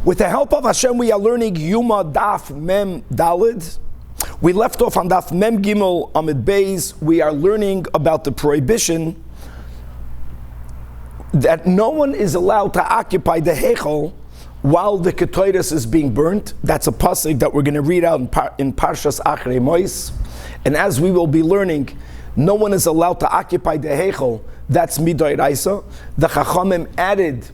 With the help of Hashem, we are learning Yoma Daf Mem Dalid. We left off on Daf Mem Gimel Amid Beis. We are learning about the prohibition that no one is allowed to occupy the Heichal while the Ketoides is being burnt. That's a pasuk that we're going to read out in Parshas Achrei Mois. And as we will be learning, no one is allowed to occupy the Heichal. That's Midoraisa. The Chachamim added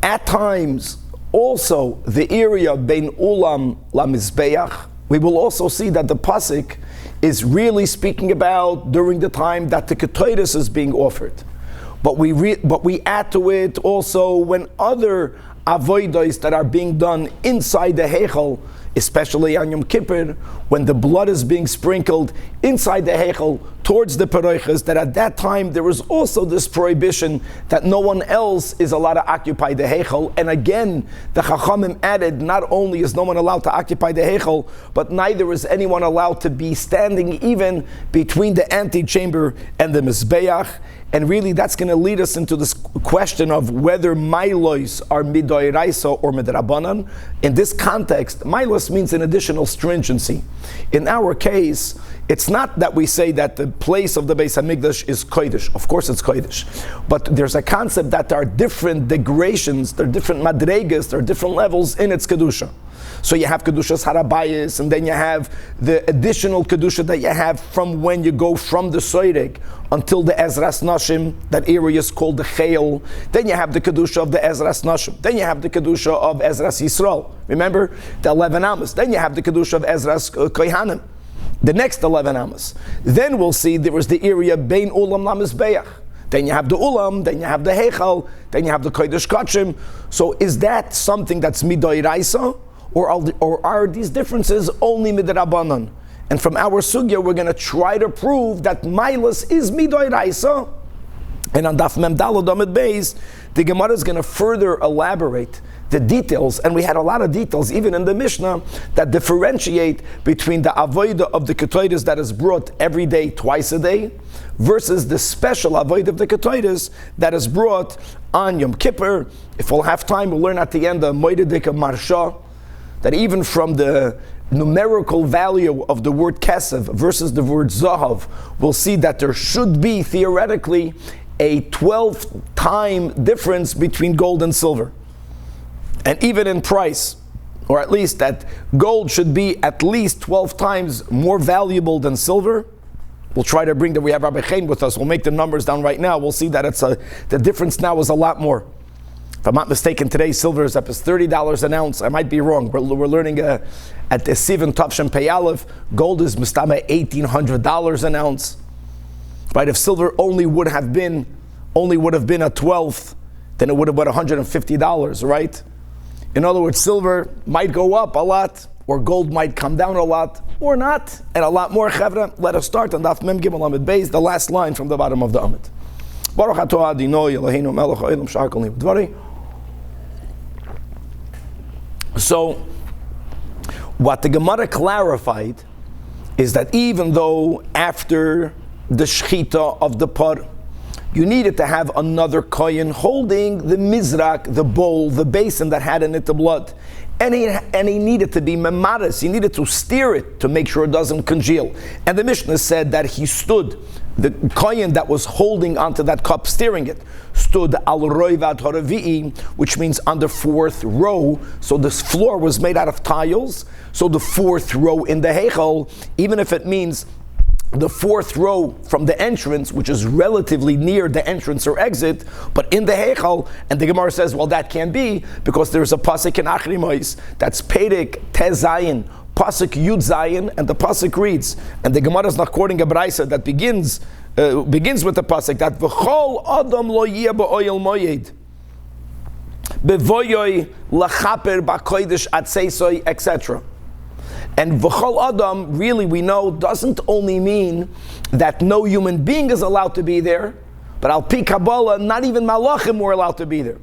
at times also the area Bein Ulam La Mizbeach. We will also see that the pasuk is really speaking about during the time that the Ketoides is being offered. But we add to it also when other avodos that are being done inside the Heichal, especially on Yom Kippur, when the blood is being sprinkled inside the Heichal towards the Peroiches, that at that time there was also this prohibition that no one else is allowed to occupy the Heichal. And again, the Chachamim added, not only is no one allowed to occupy the Heichal, but neither is anyone allowed to be standing even between the antechamber and the Mizbeach. And really that's going to lead us into this question of whether Mailos are Midoraisa or Midrabanan. In this context, Mailos means an additional stringency. In our case, it's not that we say that the place of the Beis HaMikdash is Kodesh. Of course it's Kodesh. But there's a concept that there are different degradations, there are different madregas, there are different levels in its Kedusha. So you have Kedushas Harabayis, and then you have the additional Kedusha that you have from when you go from the Soirek until the Ezras Nashim. That area is called the Chayil. Then you have the Kedusha of the Ezras Nashim. Then you have the Kedusha of Ezras Yisrael. Remember? The 11 Amos. Then you have the Kedusha of Ezras Kohanim. The next 11 Amos. Then we'll see there was the area Bein Ulam La Mizbeach. Then you have the Ulam, then you have the Heichal, then you have the Kodesh Kachim. So is that something that's Midoraisa? Or are these differences only midrabanan? And from our sugya, we're going to try to prove that Mailas is midoraisa. And on Daf Mem Daled Amid Beis, the Gemara is going to further elaborate the details, and we had a lot of details, even in the Mishnah, that differentiate between the avodah of the Ketoides that is brought every day, twice a day, versus the special avodah of the Ketoides that is brought on Yom Kippur. If we'll have time, we'll learn at the end of Mordechay Marsha, that even from the numerical value of the word kesev versus the word zahav, we'll see that there should be, theoretically, a 12-time difference between gold and silver. And even in price, or at least that gold should be at least 12 times more valuable than silver. We'll try to we have Rabbi Chaim with us, we'll make the numbers down right now. We'll see that the difference now is a lot more. If I'm not mistaken, today silver is up as $30 an ounce. I might be wrong. We're learning at the Sivan Tavshan Pei Aleph, gold is mistama $1,800 an ounce. Right? If silver only would have been a 12th, then it would have been $150, right? In other words, silver might go up a lot, or gold might come down a lot, or not, and a lot more. Chevra, let us start on Daf Mem Gimel Amid Beis, the last line from the bottom of the Amid. Baruch atah Adonai Eloheinu melech haolam sha'ar kol niv dvari. So, what the Gemara clarified is that even though after the shechita of the par, you needed to have another kohen holding the mizrak, the bowl, the basin that had in it the blood, and he needed to be memaris, he needed to steer it to make sure it doesn't congeal. And the Mishnah said that he stood, the kohen that was holding onto that cup, steering it, stood al roivat haravi'i, which means on the fourth row. So this floor was made out of tiles. So the fourth row in the heichal, even if it means the fourth row from the entrance, which is relatively near the entrance or exit, but in the heichal, and the Gemara says, well, that can't be because there's a pasuk in Achrei Mois that's Perek Tezayin, pasuk Yud Zayin, and the pasuk reads, and the Gemara is not quoting a brayso that begins with the pasuk that v'chol adam lo yeh ba'oyel moyed bevoyoy lachaper ba'kodesh atzeisoy, etc. And v'chol adam, really we know, doesn't only mean that no human being is allowed to be there, but al pi Kabbalah, not even malachim were allowed to be there.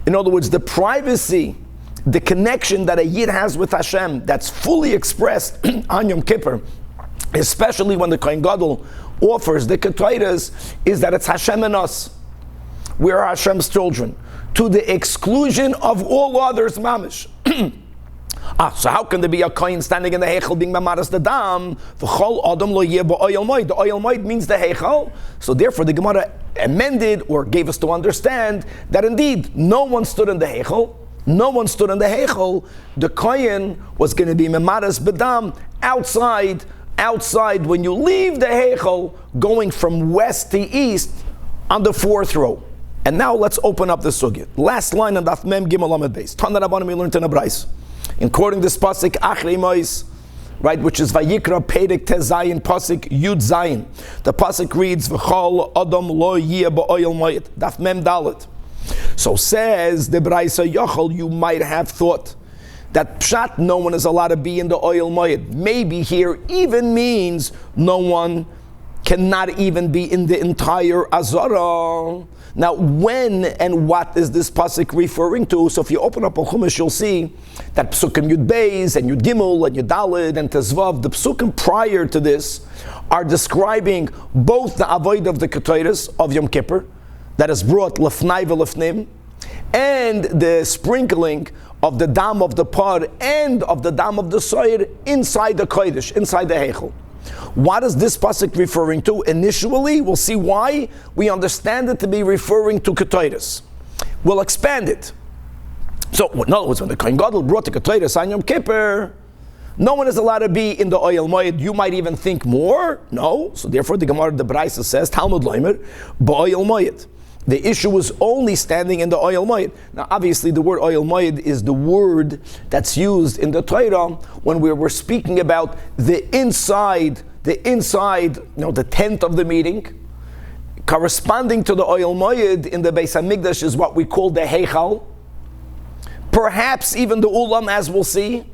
In other words, the privacy, the connection that a Yid has with Hashem that's fully expressed on Yom Kippur, especially when the Kohen Gadol offers the Ketoides, is that it's Hashem and us. We are Hashem's children. to the exclusion of all others, mamish. So how can there be a kohen standing in the heichal being mamaras the dam? V'chol adam lo yeh ba'oil moed. The oil moed means the heichal. So therefore the Gemara amended or gave us to understand that indeed no one stood in the heichal. No one stood in the heichal. The kohen was going to be mamaras bedam outside when you leave the heichal, going from west to east on the fourth row. And now let's open up the sugya. Last line on Daf Mem Gimel Lamed Beis. Tanach Rabbanim we learned in a brayso. In quoting this pasuk Achrei Mois, right, which is Vayikra Perek Tezayin pasuk Yud Zayin. The pasuk reads V'chol Adam Lo Yeh Ba'oil Moed. Daf Mem Dalet. So says the brayso Yochel, you might have thought that pshat, no one is allowed to be in the oil moed. Maybe here even means no one cannot even be in the entire Azara. Now, when and what is this pasuk referring to? So if you open up a Chumash, you'll see that Psukim Yud Beis and Yud Gimel and Yud Daled and Tezvav, the Psukim prior to this, are describing both the avoid of the Ketores of Yom Kippur, that is brought Lefnai V'Lefnim, and the sprinkling of the dam of the par and of the dam of the soyer inside the kodesh, inside the heichel. What is this pasuk referring to? Initially, we'll see why. We understand it to be referring to ketores. We'll expand it. So, in other words, when the Kohen Gadol brought the ketores on Yom Kippur, no one is allowed to be in the oil moed. You might even think more. No. So therefore, the Gemara, the Brayso says, Talmud Leimer, ba'oil moed. The issue was only standing in the oil moed. Now, obviously, the word oil moed is the word that's used in the Torah when we were speaking about the inside, the tent of the meeting. Corresponding to the oil moed in the Beis HaMikdash is what we call the heichal. Perhaps even the ulam, as we'll see,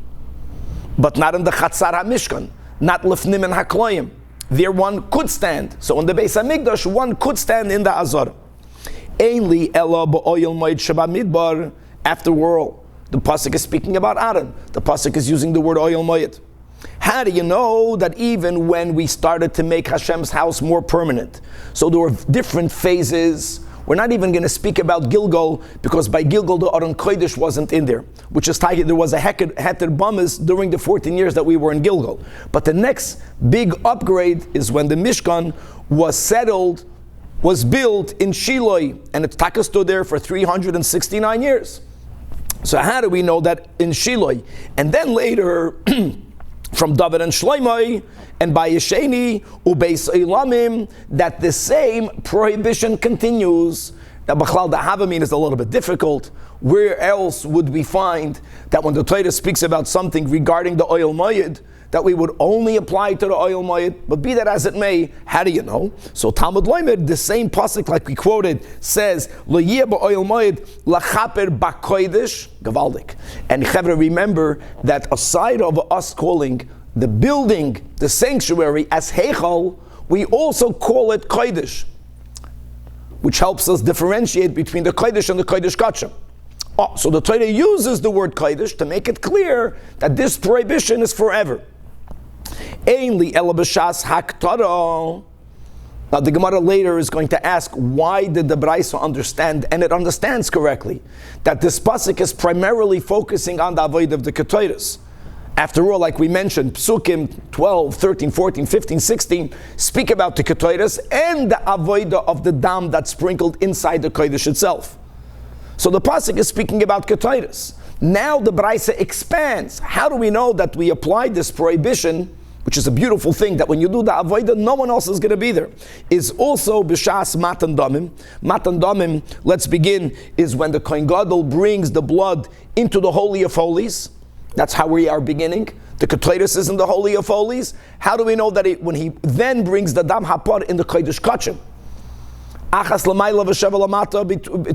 but not in the chatzar HaMishkan, not lefnim and hakloyim. There one could stand. So in the Beis HaMikdash, one could stand in the Azar. Ainli ela ba'oil moed sheba midbar. After all, the pasuk is speaking about Aaron. The pasuk is using the word oil moed. How do you know that even when we started to make Hashem's house more permanent? So there were different phases. We're not even going to speak about Gilgal, because by Gilgal the Aron Kodesh wasn't in there, which is tied. There was a Heter Bamis during the 14 years that we were in Gilgal. But the next big upgrade is when the Mishkan was built in Shiloh, and its taka stood there for 369 years. So how do we know that in Shiloh? And then later, from David and Shlomo, and by Yesheni, Ubeis Eilamim, that the same prohibition continues. Now, Bachlal, the Havamin is a little bit difficult. Where else would we find that when the Torah speaks about something regarding the oil moed, that we would only apply to the oil moed? But be that as it may, how do you know? So Talmud Leimer, the same pasuk like we quoted, says, Lo yeh ba'oil moed lachaper ba'kodesh gavaldik. And Chevra, remember that aside of us calling the building, the sanctuary, as heichal, we also call it kodesh, which helps us differentiate between the kodesh and the kodesh kachim. So the Torah uses the word kodesh to make it clear that this prohibition is forever. Ainli elabashas haktara. Now the Gemara later is going to ask, why did the Brayso understand, and it understands correctly, that this pasuk is primarily focusing on the avoid of the ketores. After all, like we mentioned, Psukim 12, 13, 14, 15, 16 speak about the ketores and the avoida of the dam that's sprinkled inside the kodesh itself. So the pasuk is speaking about ketores. Now the Brayso expands. How do we know that we applied this prohibition, which is a beautiful thing, that when you do the avodah, no one else is going to be there, is also b'shas matan damim. Matan damim, let's begin, is when the Kohen Gadol brings the blood into the Holy of Holies. That's how we are beginning. The ketores is in the Holy of Holies. How do we know that when he then brings the dam hapar in the kodesh kachim? Achas l'mayla v'sheva l'mata,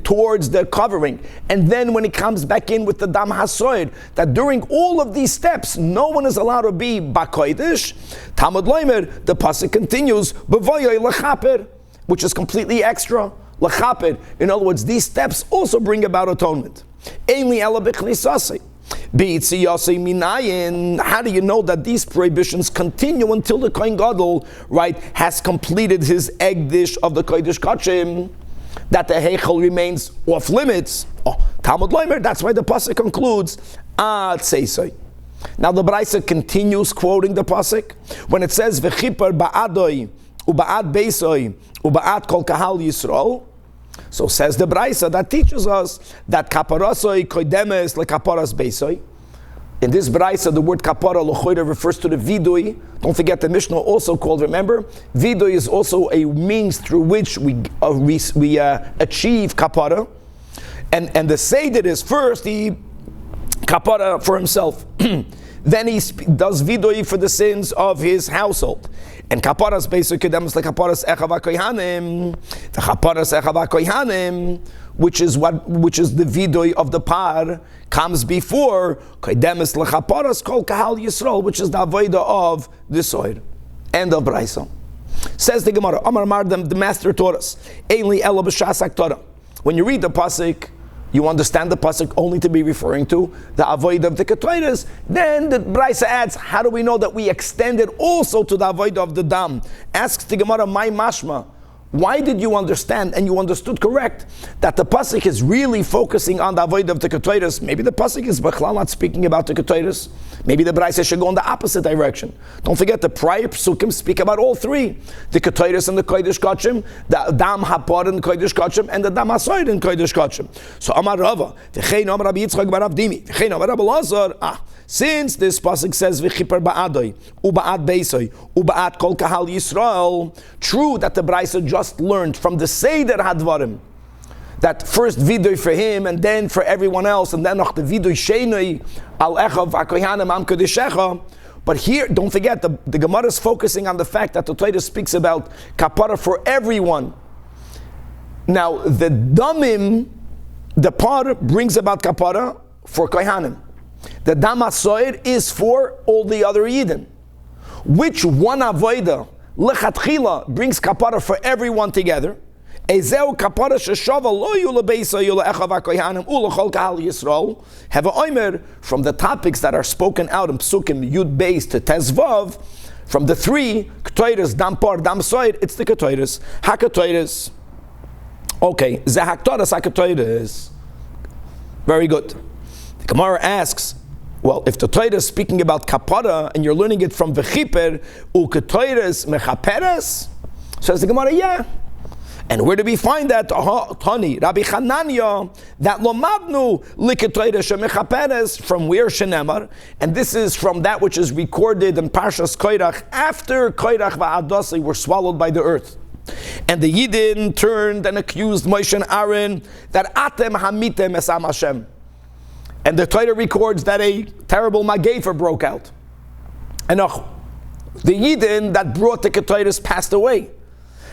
towards the covering, and then when he comes back in with the dam hasoyer, that during all of these steps, no one is allowed to be b'kodesh. Talmud Leimer, the pasuk continues, b'voyoy l'chaper, which is completely extra. L'chaper, in other words, these steps also bring about atonement. Einli ela b'chnisasei. How do you know that these prohibitions continue until the Kohen Gadol, right, has completed his egg dish of the Kodesh Kachim? that the heichel remains off limits. Oh, Talmud Loimer, that's why the pasuk concludes, Ad Seisoi. Now the Braisa continues quoting the pasuk when it says, V'chipar ba'adoi, u'ba'ad beisoi, u'ba'ad kol kahal Yisrael. So says the Braisa, that teaches us that kaparasoi koidemes lekaparas beisoi. In this Braisa, the word kapara l'choida refers to the vidui. Don't forget the Mishnah also called, remember, vidui is also a means through which we achieve kapara. And the Seder is first he kapara for himself. Then he does vidui for the sins of his household. And kaparas basically demonstrates like kaparas echava kohanim. The kaparas echava kohanim, which is the vidui of the par, comes before kodemis lechaparas kol kahal Yisrael, which is the avodah of the soir. End of Braisa. Says the Gemara, Amar Mardam, the master taught us, Einli ela b'shas Torah. When you read the pasuk, you understand the pasuk only to be referring to the avodah of the ketores. Then the Braisa adds, how do we know that we extend it also to the avodah of the dam? Asks the Gemara, my mashma, why did you understand, and you understood correct, that the pasuk is really focusing on the avodah of the ketores? Maybe the pasuk is b'chlal not speaking about the ketores. Maybe the Braisa should go in the opposite direction. Don't forget the prior psukim speak about all three: the ketores and the kodesh kachim, the dam hapar and kodesh kachim, and the dam hasoid and kodesh kachim. So Amar Rava, v'chein Amar Rabbi Yitzchak bar Rav Dimi, v'chein Amar Rabbi Lazar. Since this pasuk says v'chipar ba'adoi, u'ba'ad beisoi, u'ba'ad kol kahal Yisrael, true that the Braisa just learned from the Seder Hadvarim that first vidui for him and then for everyone else, and then noch the vidui sheinoi al echav akoyanim am kodeshecha. But here, don't forget, the Gemara is focusing on the fact that the Torah speaks about kapara for everyone. Now the damim, the par brings about kapara for kohanim. The dam hasoir is for all the other yidden. Which one avoida lechatchila brings kapara for everyone together? Ezeu kapara sheshava lo yula beisa yula echav hakohanim ulachol kahal Yisrael. Have a oimer from the topics that are spoken out in psukim yud beis to tezvav. From the three ketores, dam par, dam soir, it's the ketores haketores. Okay, ze haktoras haketores. Very good. The Gemara asks, well, if the Torah is speaking about kapara and you're learning it from v'chiper u'ketoires mechaperes, says the Gemara, yeah. And where do we find that? Tani, Rabbi Chananya, that lomabnu liketoires shemechaperes, from where shenemar, and this is from that which is recorded in Parshas Koirach after Koirach va'adasi were swallowed by the earth. And the Yidden turned and accused Moshe and Aaron that atem hamitem esam Hashem. And the Torah records that a terrible Magefa broke out. And the Yidden that brought the Ketores passed away.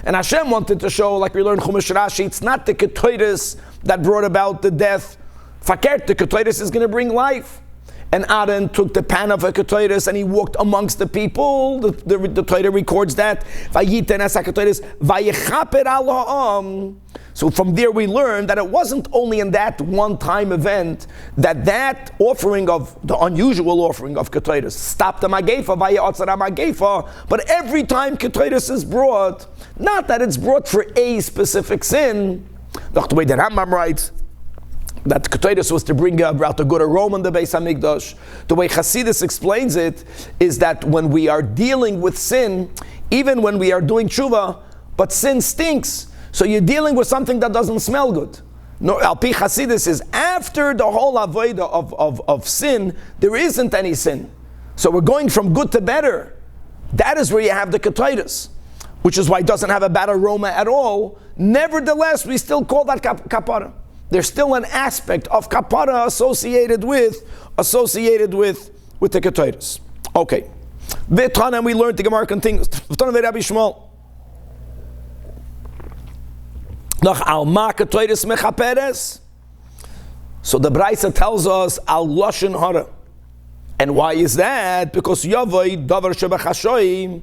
And Hashem wanted to show, like we learned Chumash Rashi, it's not the Ketores that brought about the death. Fakert, the Ketores is going to bring life. And Aaron took the pan of a Ketores and he walked amongst the people. The Torah records that. So from there we learn that it wasn't only in that one-time event that offering of, the unusual offering of Ketores stopped the Magefa, but every time Ketores is brought, not that it's brought for a specific sin, the way that Rambam writes, that Ketores was to bring about a good aroma in the Beis HaMikdash. The way Hasidus explains it is that when we are dealing with sin, even when we are doing tshuva, but sin stinks, so you're dealing with something that doesn't smell good. No, Al-Pi Hasidus is after the whole avodah of sin, there isn't any sin. So we're going from good to better. That is where you have the Ketores, which is why it doesn't have a bad aroma at all. Nevertheless, we still call that kapara. There's still an aspect of kapara associated with the Ketores. Okay. V'tana, we learned the Gemara continues. V'tana v'Rabbi Shmuel. Noch alma Ketores mechaperes. So the Braisa tells us al lashon hara. And why is that? Because yavoi davar shebachashoy.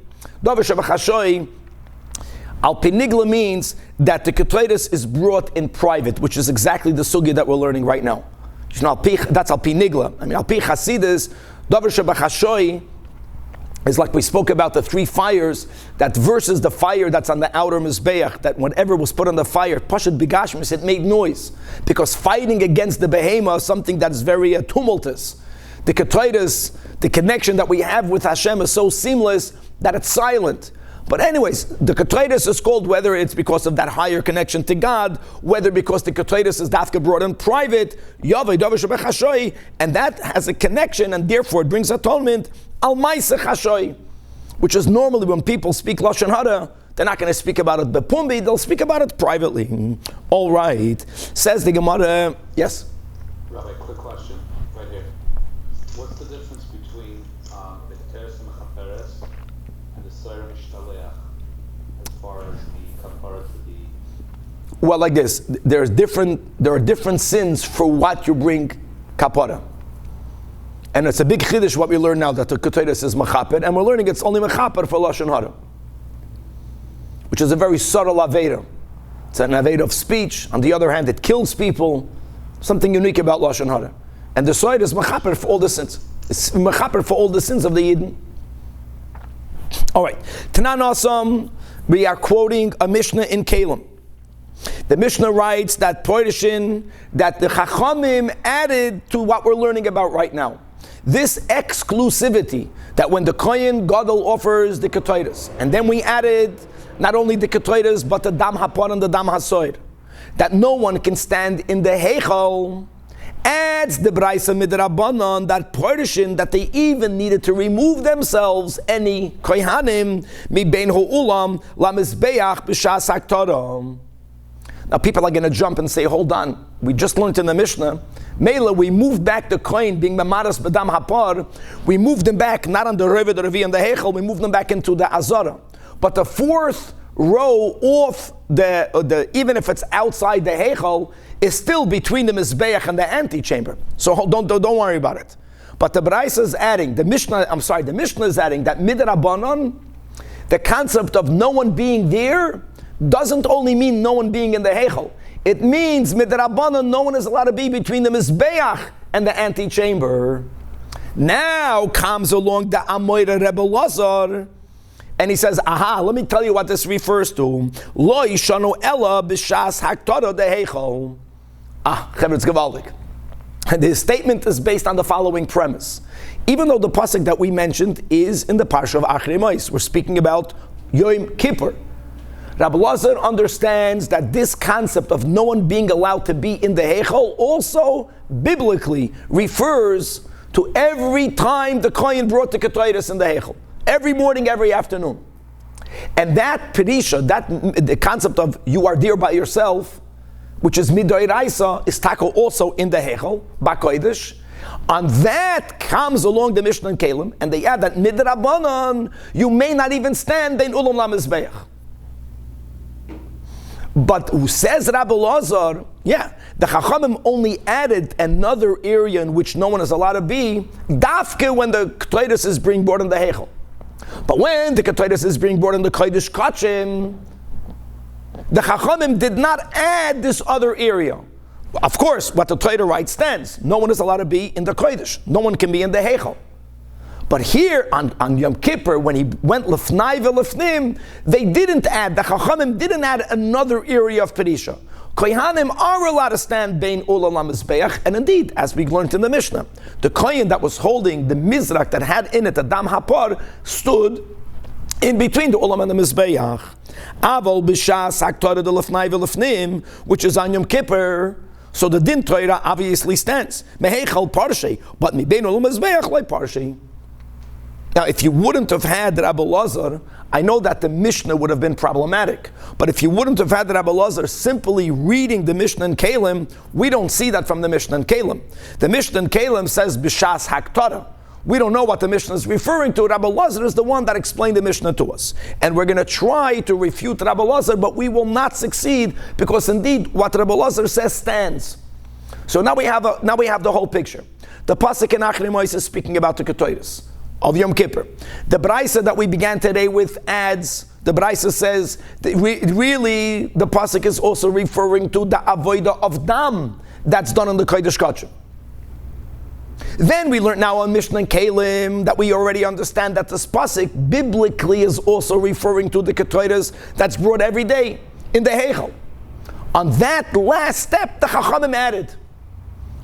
Al pinigla means that the Ketores is brought in private, which is exactly the sugya that we're learning right now. That's al pinigla. I mean, al pi Hasidus, davar shebachashoy is like we spoke about the three fires, that versus the fire that's on the outer Mizbeach, that whatever was put on the fire, Pashut Bigashmis, it made noise. Because fighting against the Behema is something that is very tumultuous. The Ketaitis, the connection that we have with Hashem is so seamless that it's silent. But anyways, the Ketaitis is called, whether it's because of that higher connection to God, whether because the Ketaitis is dafka brought in private, and that has a connection, and therefore it brings atonement, al ma'aseh chashoy, which is normally when people speak Lashon Hara, they're not going to speak about it bepumbi, they'll speak about it privately. All right. Says the Gemara, yes? Rabbi, quick question, right here. What's the difference between the Keteris and the Chaperes and the Seir Mishtaleach as far as the Kapara to the... Well, like this, there are different sins for what you bring kapara. And it's a big chiddush what we learn now, that the Ketaitis is mechaper, and we're learning it's only mechaper for Lashon Hara, which is a very subtle aveda. It's an aveda of speech. On the other hand, it kills people. Something unique about Lashon Hara. And the Soid is mechaper for all the sins. It's mechaper for all the sins of the Yidden. All right. Tanan Asam, we are quoting a Mishnah in Kalim. The Mishnah writes that Poirishin, that the Chachamim added to what we're learning about right now. This exclusivity, that when the Kohen Gadol offers the Ketaitis, and then we added not only the Ketaitis, but the Dam Hapon and the Dam HaSoir, that no one can stand in the Heichal, adds the Braisa Midrabanan, that Poirishin, that they even needed to remove themselves, any Kohanim, mi bein ho'ulam, la mizbeach b'shas haktorah. Now people are going to jump and say, hold on, we just learned in the Mishnah, Mela, we moved back the Kohen being Mamaras B'dam Hapar, we moved them back, not on the Reva, the Revi, and the Heichel, we moved them back into the Azara. But the fourth row off the even if it's outside the Heichel, is still between the Mizbeach and the antechamber. So don't worry about it. But the Braisa is adding, the Mishnah is adding that Midrabanan, the concept of no one being there, doesn't only mean no one being in the Heichel. It means midrabanan, no one is allowed to be between the Mizbeach and the antechamber. Now comes along the Amoira Rebbe Lazar, and he says, aha, let me tell you what this refers to. Lo yishanu ella b'shas haktorah de Heichel. Chaver, it's gewaldig. And his statement is based on the following premise. Even though the pasuk that we mentioned is in the parsha of Achrei Mos, we're speaking about Yom Kippur. Rabbi Lazar understands that this concept of no one being allowed to be in the Heichel also biblically refers to every time the Kohen brought the Ketaitis in the Heichel. Every morning, every afternoon. And that Perisha, the concept of you are there by yourself, which is Midoiraisa, is tako also in the Heichel, Bakoidish. On that comes along the Mishnah and Kalim, and they add that Midrabanan, you may not even stand bein Ulam LaMizbeach. But who says Rabbi Lazar, the Chachamim only added another area in which no one is allowed to be, dafke when the Ketaitis is being brought in the Heichel. But when the Ketaitis is being brought in the Kodesh Kachim, the Chachamim did not add this other area. Of course, what the Torah writes stands. No one is allowed to be in the Kodesh. No one can be in the Heichel. But here on Yom Kippur, when he went lefnai v'lefnim, they didn't add, the Chachamim didn't add another area of Perisha. Kohanim are allowed to stand bein Ulam LaMizbeach, and indeed, as we learned in the Mishnah, the Kohen that was holding the Mizrak that had in it the Dam Hapar stood in between the Ulam and the Mizbeach. Aval b'shas haktorah de lefnai v'lefnim, which is on Yom Kippur, so the Din Torah obviously stands. Meheichel parshe, but mi bein Ulam Mizbeach like parshe. Now, if you wouldn't have had Rabbi Lazar, I know that the Mishnah would have been problematic. But if you wouldn't have had Rabbi Lazar simply reading the Mishnah and Kalim, we don't see that from the Mishnah and Kalim. The Mishnah and Kalim says B'shas Haktorah. We don't know what the Mishnah is referring to. Rabbi Lazar is the one that explained the Mishnah to us. And we're going to try to refute Rabbi Lazar, but we will not succeed because indeed what Rabbi Lazar says stands. So now we have the whole picture. The pasuk in Achrei Mos is speaking about the Ketaitis of Yom Kippur. The Braisa that we began today with adds, the Braisa says, that really the pasuk is also referring to the avodah of dam that's done in the Kodesh Kachim. Then we learn now on Mishnah and Kalim that we already understand that this pasuk biblically is also referring to the Ketoides that's brought every day in the Heichel. On that last step, the Chachamim added.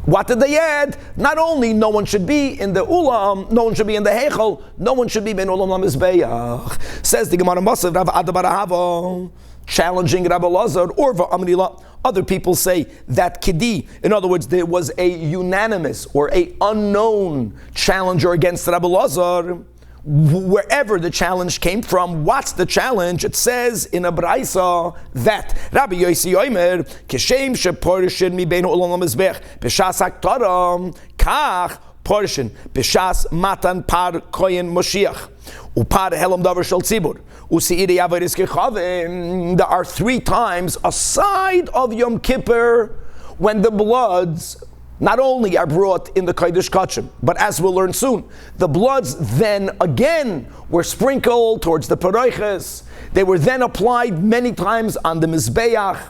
What did they add? Not only no one should be in the Ulam, no one should be in the Heichel, no one should be in Ulam LaMizbeach. Says the Gemara Masav, Rav Ada bar Ahava, challenging Rabbi Lazar, or Amrila. Other people say that Kidi, in other words, there was a unanimous or a unknown challenger against Rabbi Lazar. Wherever the challenge came from, what's the challenge? It says in a Braisa that Rabbi Yossi Omer, Keshem sheporishin mi bein olam lamizbech, b'shas haktaram, kach porishin, b'shas matan par koyen Moshiach, upar helam davar shel tzibur, u'seiri avaris kechavim. There are 3 times aside of Yom Kippur when the bloods not only are brought in the Kodesh Kachim, but as we'll learn soon, the bloods then again were sprinkled towards the Paroiches. They were then applied many times on the Mizbeach.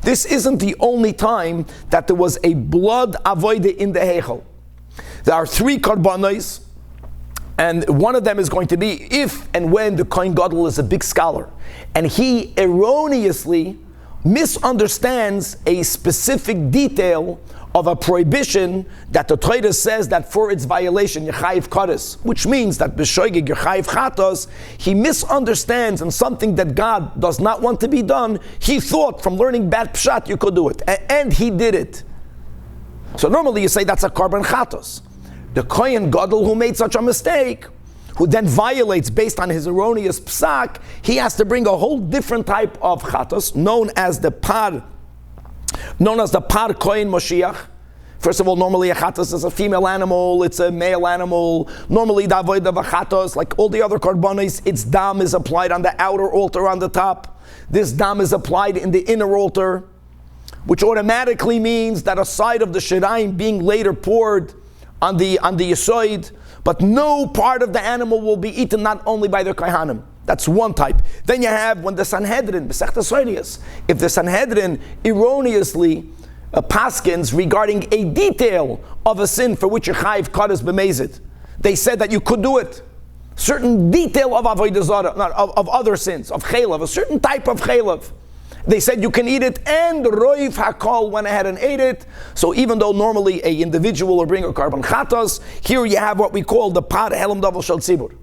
This isn't the only time that there was a blood avoide in the Heichel. There are 3 karbanos, and one of them is going to be if and when the Kohen Gadol is a big scholar, and he erroneously misunderstands a specific detail of a prohibition that the Torah says that for its violation, Yechayiv Kares, which means that B'shoigig Yechayiv Chatos, he misunderstands and something that God does not want to be done, he thought from learning bad Pshat you could do it, and he did it. So normally you say that's a Korban Chatos. The Kohen Gadol who made such a mistake, who then violates based on his erroneous Psak, he has to bring a whole different type of Chatos, known as the Par Kohen Moshiach. First of all, normally a chatos is a female animal, it's a male animal. Normally the avoid of a chatos, like all the other karbonis, its dam is applied on the outer altar on the top. This dam is applied in the inner altar, which automatically means that a side of the shirayim being later poured on the Yesoid, but no part of the animal will be eaten not only by the Kohanim. That's one type. Then you have when the Sanhedrin, if the Sanhedrin erroneously paskins regarding a detail of a sin for which a chayiv kares b'mezid, they said that you could do it. Certain detail of avodah zarah, of other sins, of chelav, a certain type of chelav. They said you can eat it, and Roiv Hakol went ahead and ate it. So even though normally a individual will bring a carbon chatos, here you have what we call the par helam davar shel tzibur.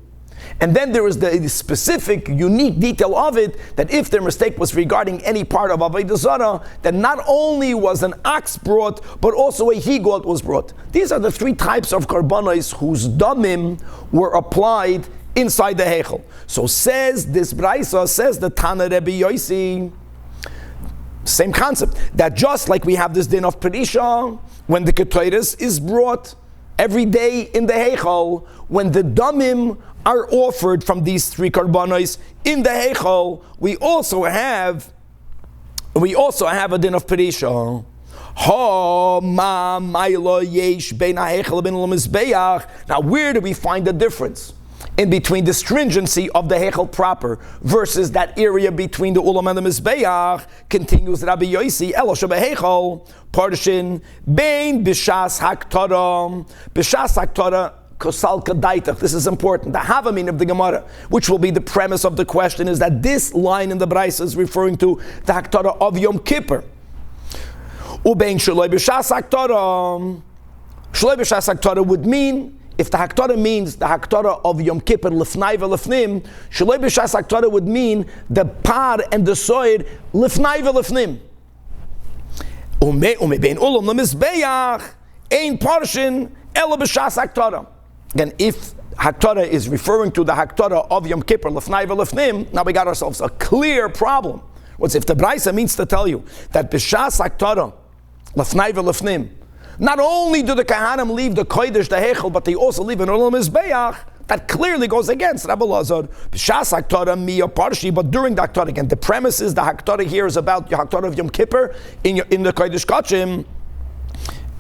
And then there is the specific, unique detail of it, that if their mistake was regarding any part of Avodah Zarah, then not only was an ox brought, but also a he-goat was brought. These are the 3 types of karbanos whose damim were applied inside the Heichel. So says this Braisa, says the Tana Rebbe Yossi, same concept, that just like we have this din of Perisha, when the Ketoides is brought every day in the Heichel, when the damim are offered from these 3 karbanos in the Heichel, we also have a din of Perisha. Now where do we find the difference in between the stringency of the Heichel proper versus that area between the Ulam and the Mizbeach? Continues Rabbi Yossi, Elosh Heichel, Parshin, Bein B'shas Haktara, B'shas Haktara, Kosal Kadaitach. This is important. The Havamin of the Gemara, which will be the premise of the question, is that this line in the Braisa is referring to the Haktara of Yom Kippur. Ubein Shaloi B'shas Haktara. Shaloi B'shas Haktara would mean, if the Haktara means the Haktara of Yom Kippur, Lefnai V'Lefnim, Shaloi B'shas Haktara would mean the par and the soid, Lefnai V'Lefnim. Umebein Ulam L'Mizbeach, Ein Parshin, Ela B'shas Haktara. Again, if Haktara is referring to the Haktara of Yom Kippur, Lefnai V'Lefnim, now we got ourselves a clear problem. What's if the Braisa means to tell you that B'shas Haktara, Lefnai V'Lefnim, not only do the Kahanim leave the Kodesh, the Heichel, but they also leave an Olam Mizbeach, that clearly goes against Rabbi Lazar. B'shas Haktara miya parshi, but during the Haktara, again, the premise is the Haktara here is about the Haktara of Yom Kippur in the Kodesh Kachim,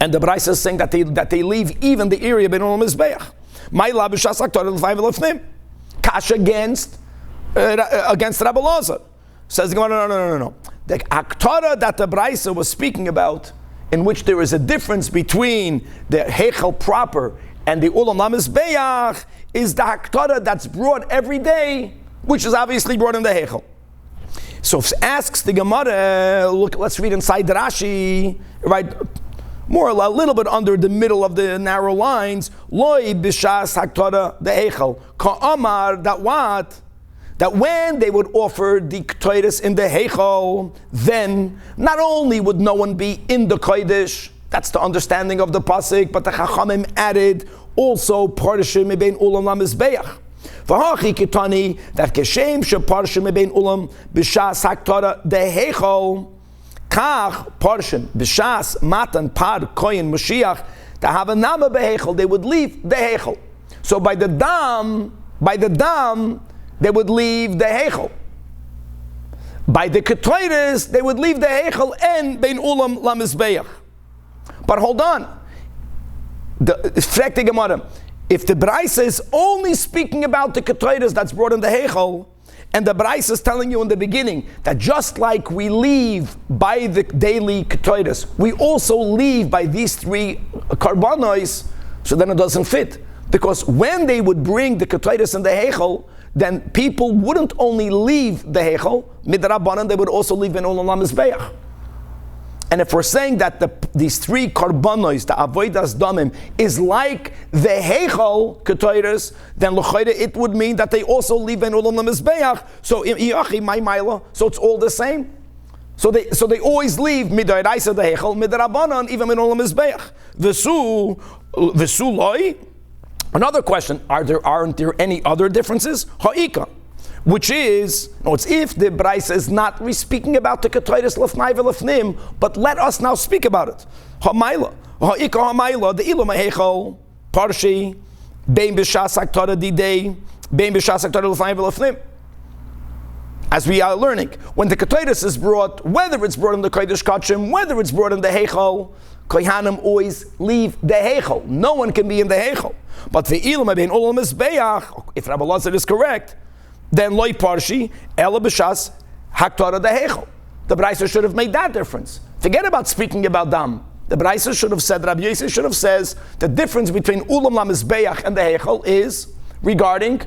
and the Braisa is saying that they leave even the area ben Olam Mizbeach. Ma'ila b'shas Haktara l'fnai v'lefnim. Kash against Rabbi Lazar. Says no. The Haktara that the Braisa was speaking about in which there is a difference between the Heichel proper and the Ulam LaMizbeach is the Haktada that's brought every day, which is obviously brought in the Heichel. So if asks the Gemara, look, let's read inside the Rashi, right? More or less, a little bit under the middle of the narrow lines. Loi b'shas Haktada the Heichel. Ka'amar, that what? That when they would offer the Ktoiris in the Heichel, then not only would no one be in the Kodesh, that's the understanding of the Pasuk, but the Chachamim added also Parshim Mebein Ulam LaMizbeach. V'hachi kitani, that Keshem sheParshim Mebein Ulam b'shas Haktada the Heichel, Kach Parshim b'shas Matan Par Koyen Mashiach, to have a Nama b'Heichel, they would leave the Heichel. So by the Dam, they would leave the Heichel. By the Ketores, they would leave the Heichel and Bein Ulam LaMizbeach. But hold on. If the Braisa is only speaking about the Ketores that's brought in the Heichel, and the Braisa is telling you in the beginning that just like we leave by the daily Ketores, we also leave by these three Karbanos, so then it doesn't fit. Because when they would bring the Ketores in the Heichel, then people wouldn't only leave the Heichel, Midrabanan, they would also leave in Ulam LaMizbeach. And if we're saying that these three Karbanos, the Avodas Damim, is like the Heichel Ketores, then L'chayre it would mean that they also leave in Ulam LaMizbeach. So so it's all the same. So they always leave Midraisa the Heichel, Midrabanan, even in Ulam LaMizbeach. V'su loy. Another question, aren't there any other differences? Ha'ika, which is, it's if the Braisa is not speaking about the Ketores Lefnai V'Lefnim, but let us now speak about it. Ha'maila, Ha'ika Ha'maila, the Ilam Ha'echel, Parshi, Bein B'Shas Haktada Didei, Bein B'Shas Haktada Lefnai V'Lefnim. As we are learning, when the Ketores is brought, whether it's brought in the Kodesh Kachim, whether it's brought in the Heichel, Kohanim always leave the Heichel. No one can be in the Heichel. But the Ilam Bein Ulam LaMizbeach, if Rabbi Lazar is correct, then Loi Parshi, Ela B'Shas Haktada the Heichel. The Braisa should have made that difference. Forget about speaking about Dam. The Braisa should have said, Rabbi Yosef should have says, the difference between Ulam LaMizbeach and the Heichel is regarding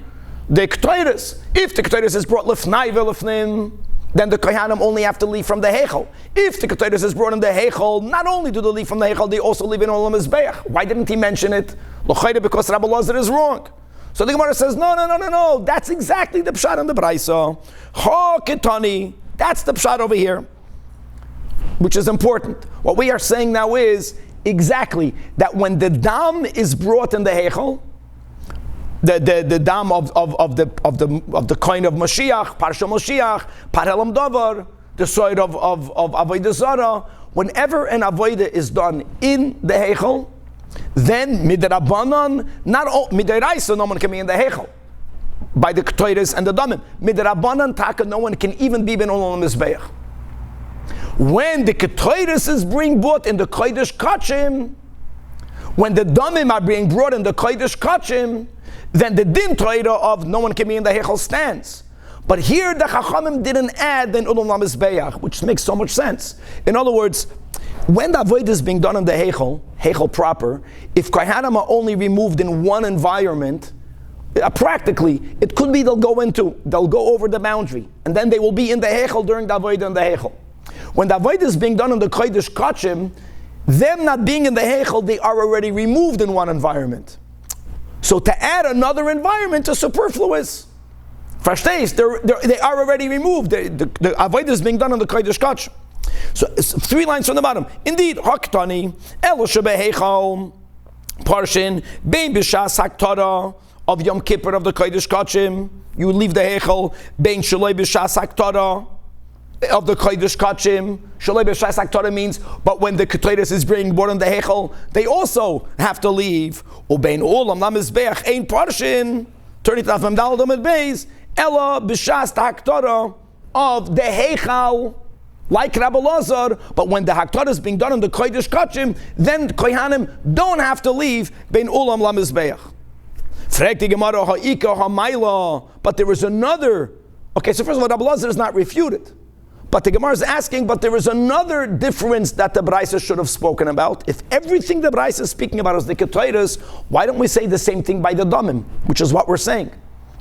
the Ketores. If the Ketores is brought Lefnai V'Lefnim, then the Kohanim only have to leave from the Heichel. If the Ketores is brought in the Heichel, not only do they leave from the Heichel, they also leave in Ulam LaMizbeach. Why didn't he mention it? L'chayre, because Rabbi Lazar is wrong. So the Gemara says, no. That's exactly the pshat in the Braisa. Ha ketani. That's the pshat over here, which is important. What we are saying now is exactly that when the dam is brought in the Heichel, the dam of the coin of Mashiach, Parsha Mashiach, Parelam Davar, the side of Avodah Zarah, whenever an Avodah is done in the Heichel, then Midrabanan, not all Midraisa, no one can be in the Heichel by the Ketores and the Damim. Midrabanan Taka, no one can even be Ben Ulam LaMizbeach. When the Ketores is being brought in the Kodesh Kachim, when the Damim are being brought in the Kodesh Kachim, then the Din Torah of no one can be in the Heichel stands. But here the Chachamim didn't add Ben Ulam LaMizbeach, which makes so much sense. In other words, when the avodah is being done in the Heichel proper, if Kohanim are only removed in one environment, practically, it could be they'll go over the boundary, and then they will be in the Heichel during the avodah in the Heichel. When the avodah is being done in the Kodesh Kachim, them not being in the Heichel, they are already removed in one environment. So to add another environment is superfluous. Verstehst? They are already removed. The avodah is being done in the Kodesh Kachim. So 3 lines from the bottom. Indeed, Haktani, Elo Shebeheichal, Parshin, Bein B'Shas Haktada of Yom Kippur of the Kodesh Kachim. You leave the Heichel, Bein Shaloi B'Shas Haktada of the Kodesh Kachim. Shaloi B'Shas Haktada means, but when the Ketores is being born in the Heichel, they also have to leave. Ubein Ulam LaMizbeach Ein Parshin, turn it off from Daldom at Beis, Elo B'Shas Haktada of the Heichel, like Rabbi Lazar, but when the Haktada is being done in the Kodesh Kachim, then Kohanim don't have to leave Bein Ulam LaMizbeach. Frag the Gemara Ha'ika Ha'mayla, but there is another. Okay, so first of all, Rabbi Lazar is not refuted, But the Gemara is asking, but there is another difference that the Braisa should have spoken about. If everything the Braisa is speaking about is the Ketairas, why don't we say the same thing by the Damim, which is what we're saying?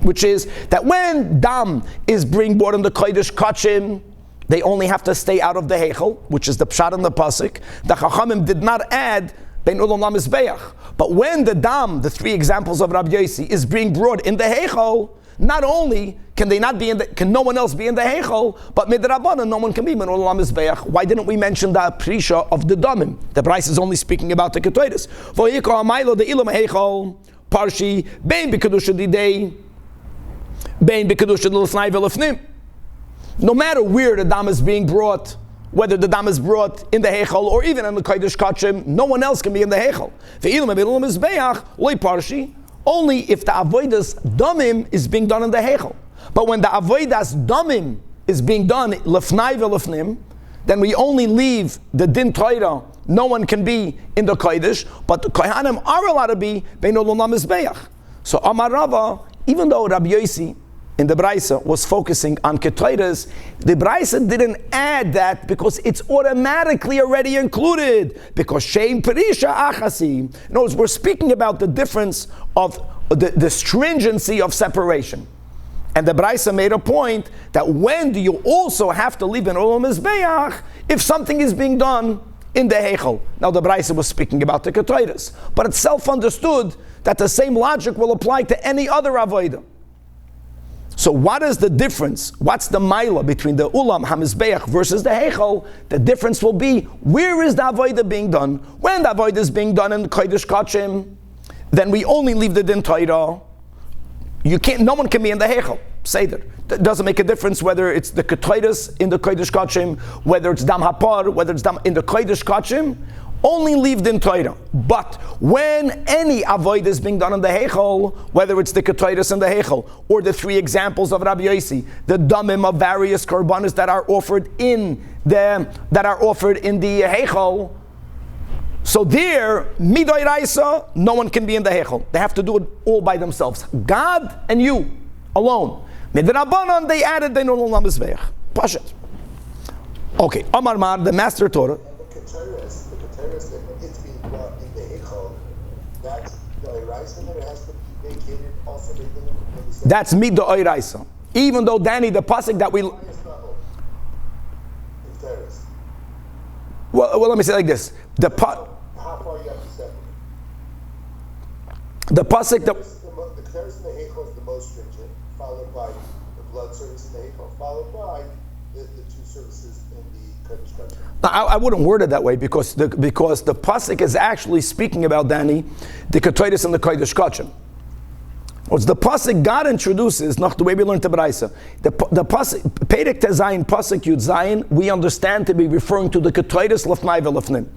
Which is that when Dam is being brought in the Kodesh Kachim, they only have to stay out of the Heichel, which is the Pshat and the Pasuk. The Chachamim did not add Bein Ulam LaMizbeach. But when the Dam, the three examples of Rabbi Yossi, is being brought in the Heichel, not only can they not be in the, can no one else be in the Heichel, but Midrabanan, no one can be Bein Ulam LaMizbeach. Why didn't we mention the Prisha of the Damim? The Bryce is only speaking about the Ketairas. V'yikra Amaylo the Ilam Heichel, Parshi, Bein B'Kedusha Didei, Bein B'Kedusha L'Lefnai V'Lefnim. No matter where the dam is being brought, whether the dam is brought in the Heichel or even in the Kodesh Kachim, no one else can be in the Heichel. Only if the Avodas Damim is being done in the Heichel. But when the Avodas Damim is being done Lefnai V'Lefnim, then we only leave the Din Torah. No one can be in the Kodesh, but the Kohanim are allowed to be Bein Olam LaMizbeach. So Amar Rava, even though Rabbi Yossi in the Braisa was focusing on Ketairas, the Braisa didn't add that because it's automatically already included. Because Shein Perisha Achasi. In other words, we're speaking about the difference of the stringency of separation. And the Braisa made a point that when do you also have to leave an Olam Mizbeach if something is being done in the Heichel? Now the Braisa was speaking about the Ketairas, but it's self-understood that the same logic will apply to any other Avodah. So what is the difference? What's the Maila between the Ulam HaMizbeach versus the Heichel? The difference will be, where is the Avodah being done? When the Avodah is being done in the Kodesh Kachim, then we only leave the Din Torah. No one can be in the Heichel. Seder. It doesn't make a difference whether it's the Ketairas in the Kodesh Kachim, whether it's Dam Hapar, whether it's Dam in the Kodesh Kachim. Only leave Din Torah. But when any avodah is being done in the Heichel, whether it's the Ketairas in the Heichel, or the three examples of Rabbi Yossi, the damim of various korbanos that are offered in the Heichel, so there, Midoi Raisa, no one can be in the Heichel. They have to do it all by themselves. God and you alone. Midrabanan, they added Bein Olam LaMizbeach. Pashat. Okay, Amar Mar, the Master Torah. It's being brought in the Heichel, that's the Oiraisa, and it has to be vacated also. That's Mid the Oiraisa. Even though, Danny, the pasuk that we... Well, let me say it like this. How far you have to separate? The pasuk that... The Ketairas in the Heichel is the most stringent, followed by the blood service in the Heichel, followed by the two services in the Kodesh Kachim. I wouldn't word it that way because the pasuk is actually speaking about, Danny, the Ketairas and the Kodesh Kachim. What's the pasuk God introduces, not the way we learned the Braisa. The pasuk Perek Tezayin pasuk Yud Zayin, we understand to be referring to the Ketairas Lefnai V'Lefnim.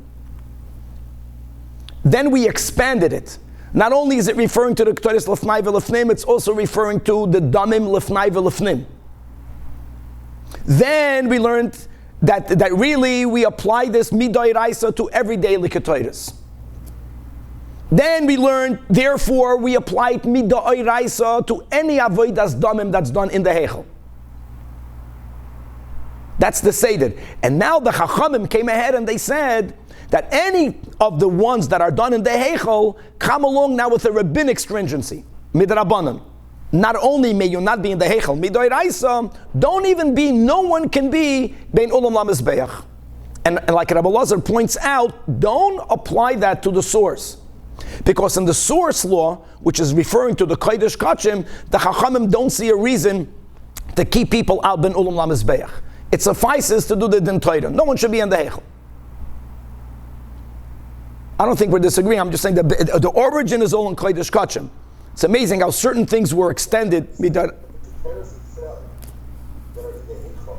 Then we expanded it. Not only is it referring to the Ketairas Lefnai V'Lefnim, it's also referring to the Damim Lefnai V'Lefnim. Then we learned that really we apply this Midoi Raisa to everyday Ketairas. Then we learned, therefore, we apply it Midoi Raisa to any Avodas Damim that's done in the Heichel. That's the Seder. And now the Chachamim came ahead and they said that any of the ones that are done in the Heichel come along now with a rabbinic stringency, Midrabanan. Not only may you not be in the Heichel, Midoi Raisa, don't even be, no one can be Bein Olam LaMizbeach. And like Rabbi Lazar points out, don't apply that to the source. Because in the source law, which is referring to the Kodesh Kachim, the Chachamim don't see a reason to keep people out Bein Olam LaMizbeach. It suffices to do the Din Torah. No one should be in the Heichel. I don't think we're disagreeing, I'm just saying that the origin is all in Kodesh Kachim. It's amazing how certain things were extended. The Ketairas itself that are in the Heichel,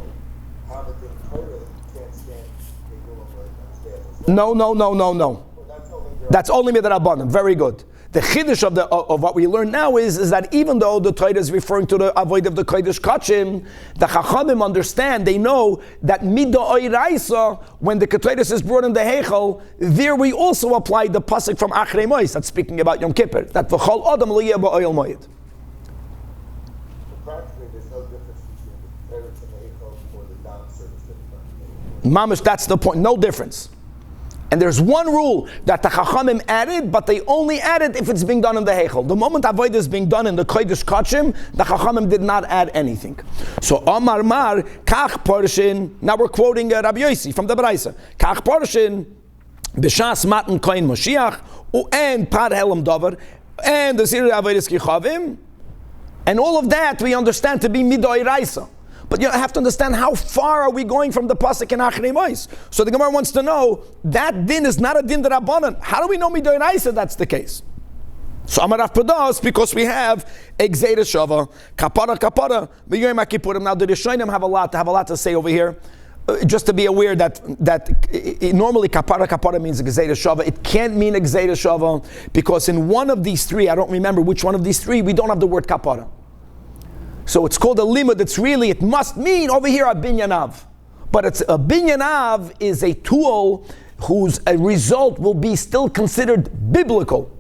how the Din Torah can't stand Bein Olam LaMizbeach. No. That's only Midrabanan. Very good. The chiddush of what we learn now is that even though the Torah is referring to the avoid of the Kodesh Kachim, the Chachamim understand, they know that Mida Oiraisa, when the Ketairas is brought in the Heichel, there we also apply the pasuk from Achrei Mois, that's speaking about Yom Kippur, that V'chol Adam L'yeh Ba'oil Moed. Practically, there's no difference between the Ketairas and the Heichel or the Dam service. Mamish, that's the point. No difference. And there's one rule that the Chachamim added, but they only added if it's being done in the Heichel. The moment Avodah is being done in the Kodesh Kachim, the Chachamim did not add anything. So Amar Mar, Kach Porshin, now we're quoting Rabbi Yossi from the Braisa. Kach Porshin, B'shas Matan Kohen Moshiach, and Par Helam Dover, and the Siri Avodas Kichavim, and all of that we understand to be Midoi Raisa. But you have to understand how far are we going from the pasuk in Achrei Mos. So the Gemara wants to know that din is not a din d'Rabbanan. How do we know Midoi Raisa that's the case? So Amar Rav Padas, because we have Egzeira Shava, Kapara, B'Yom HaKippurim. Now the Rishonim have a lot to say over here. Just to be aware that normally Kapara means Egzeira Shava. It can't mean Egzeira Shava because in one of these three, I don't remember which one of these three, we don't have the word Kapara. So it's called a limud. It must mean over here a binyanav. But it's a binyanav is a tool whose result will be still considered biblical.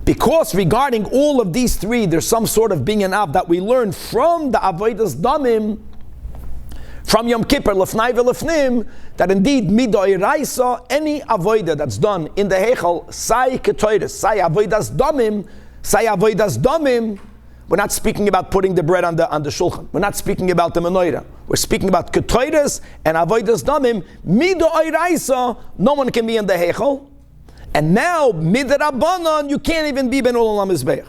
Because regarding all of these three, there's some sort of binyanav that we learn from the avodas damim, from Yom Kippur, lefnai v'lefnim, that indeed midoi raisa, any avodah that's done in the heichal, sai ketoides, sai avodas damim, we're not speaking about putting the bread on the shulchan. We're not speaking about the menorah. We're speaking about ketoides and avodas damim. Midoi raisa, no one can be in the heichal. And now midrabanan, you can't even be ben olam mizbeach.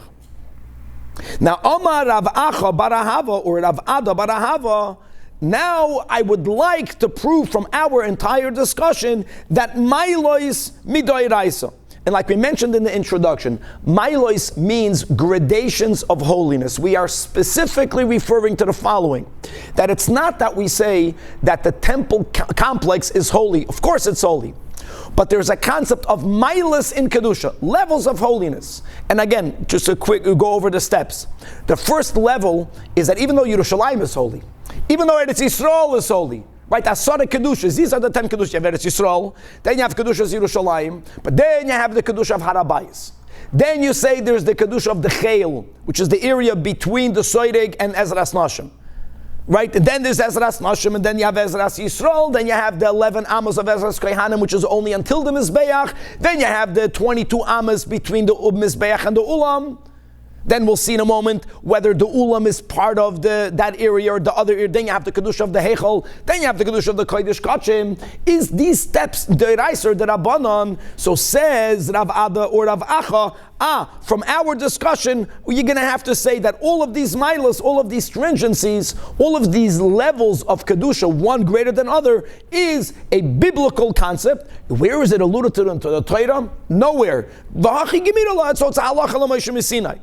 Now Omar Rav Acha Barahava or Rav Ada Barahava. Now I would like to prove from our entire discussion that Mailois midoi raisa. And like we mentioned in the introduction, Mailois means gradations of holiness. We are specifically referring to the following. That it's not that we say that the temple complex is holy. Of course it's holy. But there's a concept of Mailos in Kedusha, levels of holiness. And again, just a quick go over the steps. The first level is that even though Yerushalayim is holy, even though Eretz Yisrael is holy, right, Asara Kedushas, these are the 10 Kedushas. You have Eretz Yisrael, then you have Kedushas Yerushalayim, but then you have the Kedusha of Harabayis. Then you say there's the Kedusha of the Chayil, which is the area between the Soireg and Ezras Nashim. Right, and then there's Ezras Nashim, and then you have Ezras Yisrael, then you have the 11 Amos of Ezras Kohanim, which is only until the Mizbeach, then you have the 22 Amos between the Mizbeach and the Ulam. Then we'll see in a moment whether the Ulam is part of that area or the other area. Then you have the Kedusha of the Heichel. Then you have the Kedusha of the Kodesh Kachim. Is these steps the Reiser, the Rabbanon? So says Rav Ada or Rav Acha, from our discussion, you're going to have to say that all of these milos, all of these stringencies, all of these levels of Kedusha, one greater than other, is a biblical concept. Where is it alluded to in the Torah? Nowhere. So it's halacha l'Moshe Sinai.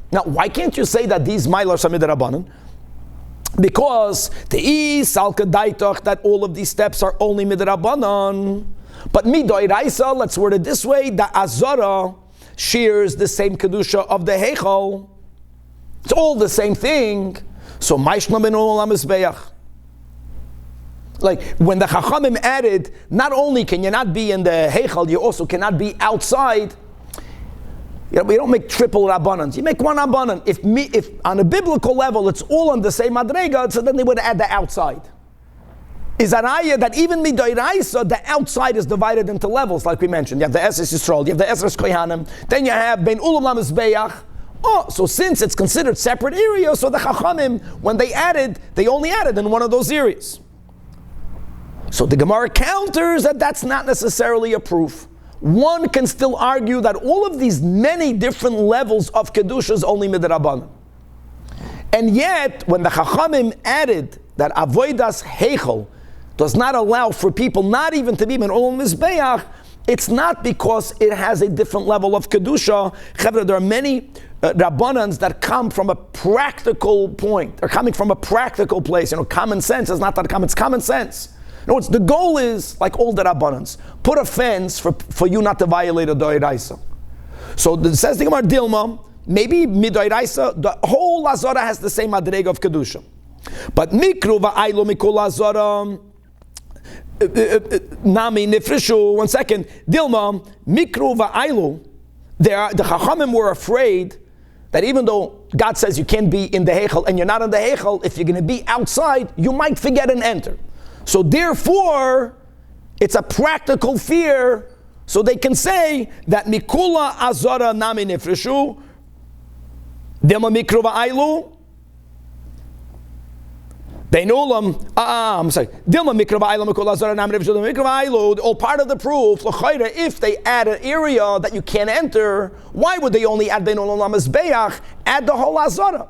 Now, why can't you say that these milos are midrabanan? Because the salka daitoch that all of these steps are only midrabanan. But midoi raisa, let's word it this way: the azara shares the same kedusha of the heichal. It's all the same thing. So maishna ben olam mizbeach. Like when the Chachamim added, not only can you not be in the heichal, you also cannot be outside. You know, we don't make triple rabbanans. You make one rabbanan. If on a biblical level it's all on the same madrega, so then they would add the outside. Is an ayah that even midoi raisa, the outside is divided into levels, like we mentioned. You have the Esres Yisrael, you have the Esres Kohanim, then you have Ben Ulam Lamizbeach. So since it's considered separate areas, so the Chachamim, when they added, they only added in one of those areas. So the Gemara counters that that's not necessarily a proof. One can still argue that all of these many different levels of Kedusha is only midrabanan. And yet, when the Chachamim added that Avodas Heichel does not allow for people not even to be Ben Olam Mizbeach, it's not because it has a different level of Kedusha. There are many Rabbanans that come from a practical point. They're coming from a practical place. Common sense is not that common, it's common sense. No, the goal is, like all the Rabbanans, put a fence for you not to violate a Doiraisa. So it says the Gemara Dilma, maybe Midoiraisa, the whole Azara has the same Madrega of Kedusha. But Mikru va'aylo mikol Azara, Nami nifrishu, 1 second, Dilma, Mikru va'aylo, the Chachamim were afraid that even though God says you can't be in the Heichel and you're not in the Heichel, if you're going to be outside, you might forget and enter. So therefore, It's a practical fear, so they can say that mikula azara nami nifreshu, dilma mikro va'ailu, I'm sorry. Dilma mikra va'ailu mikula azara nami nifreshu, dilma mikra va'ailu, all part of the proof, l'chayra, if they add an area that you can't enter, why would they only add bein olam mizbeach, add the whole azara?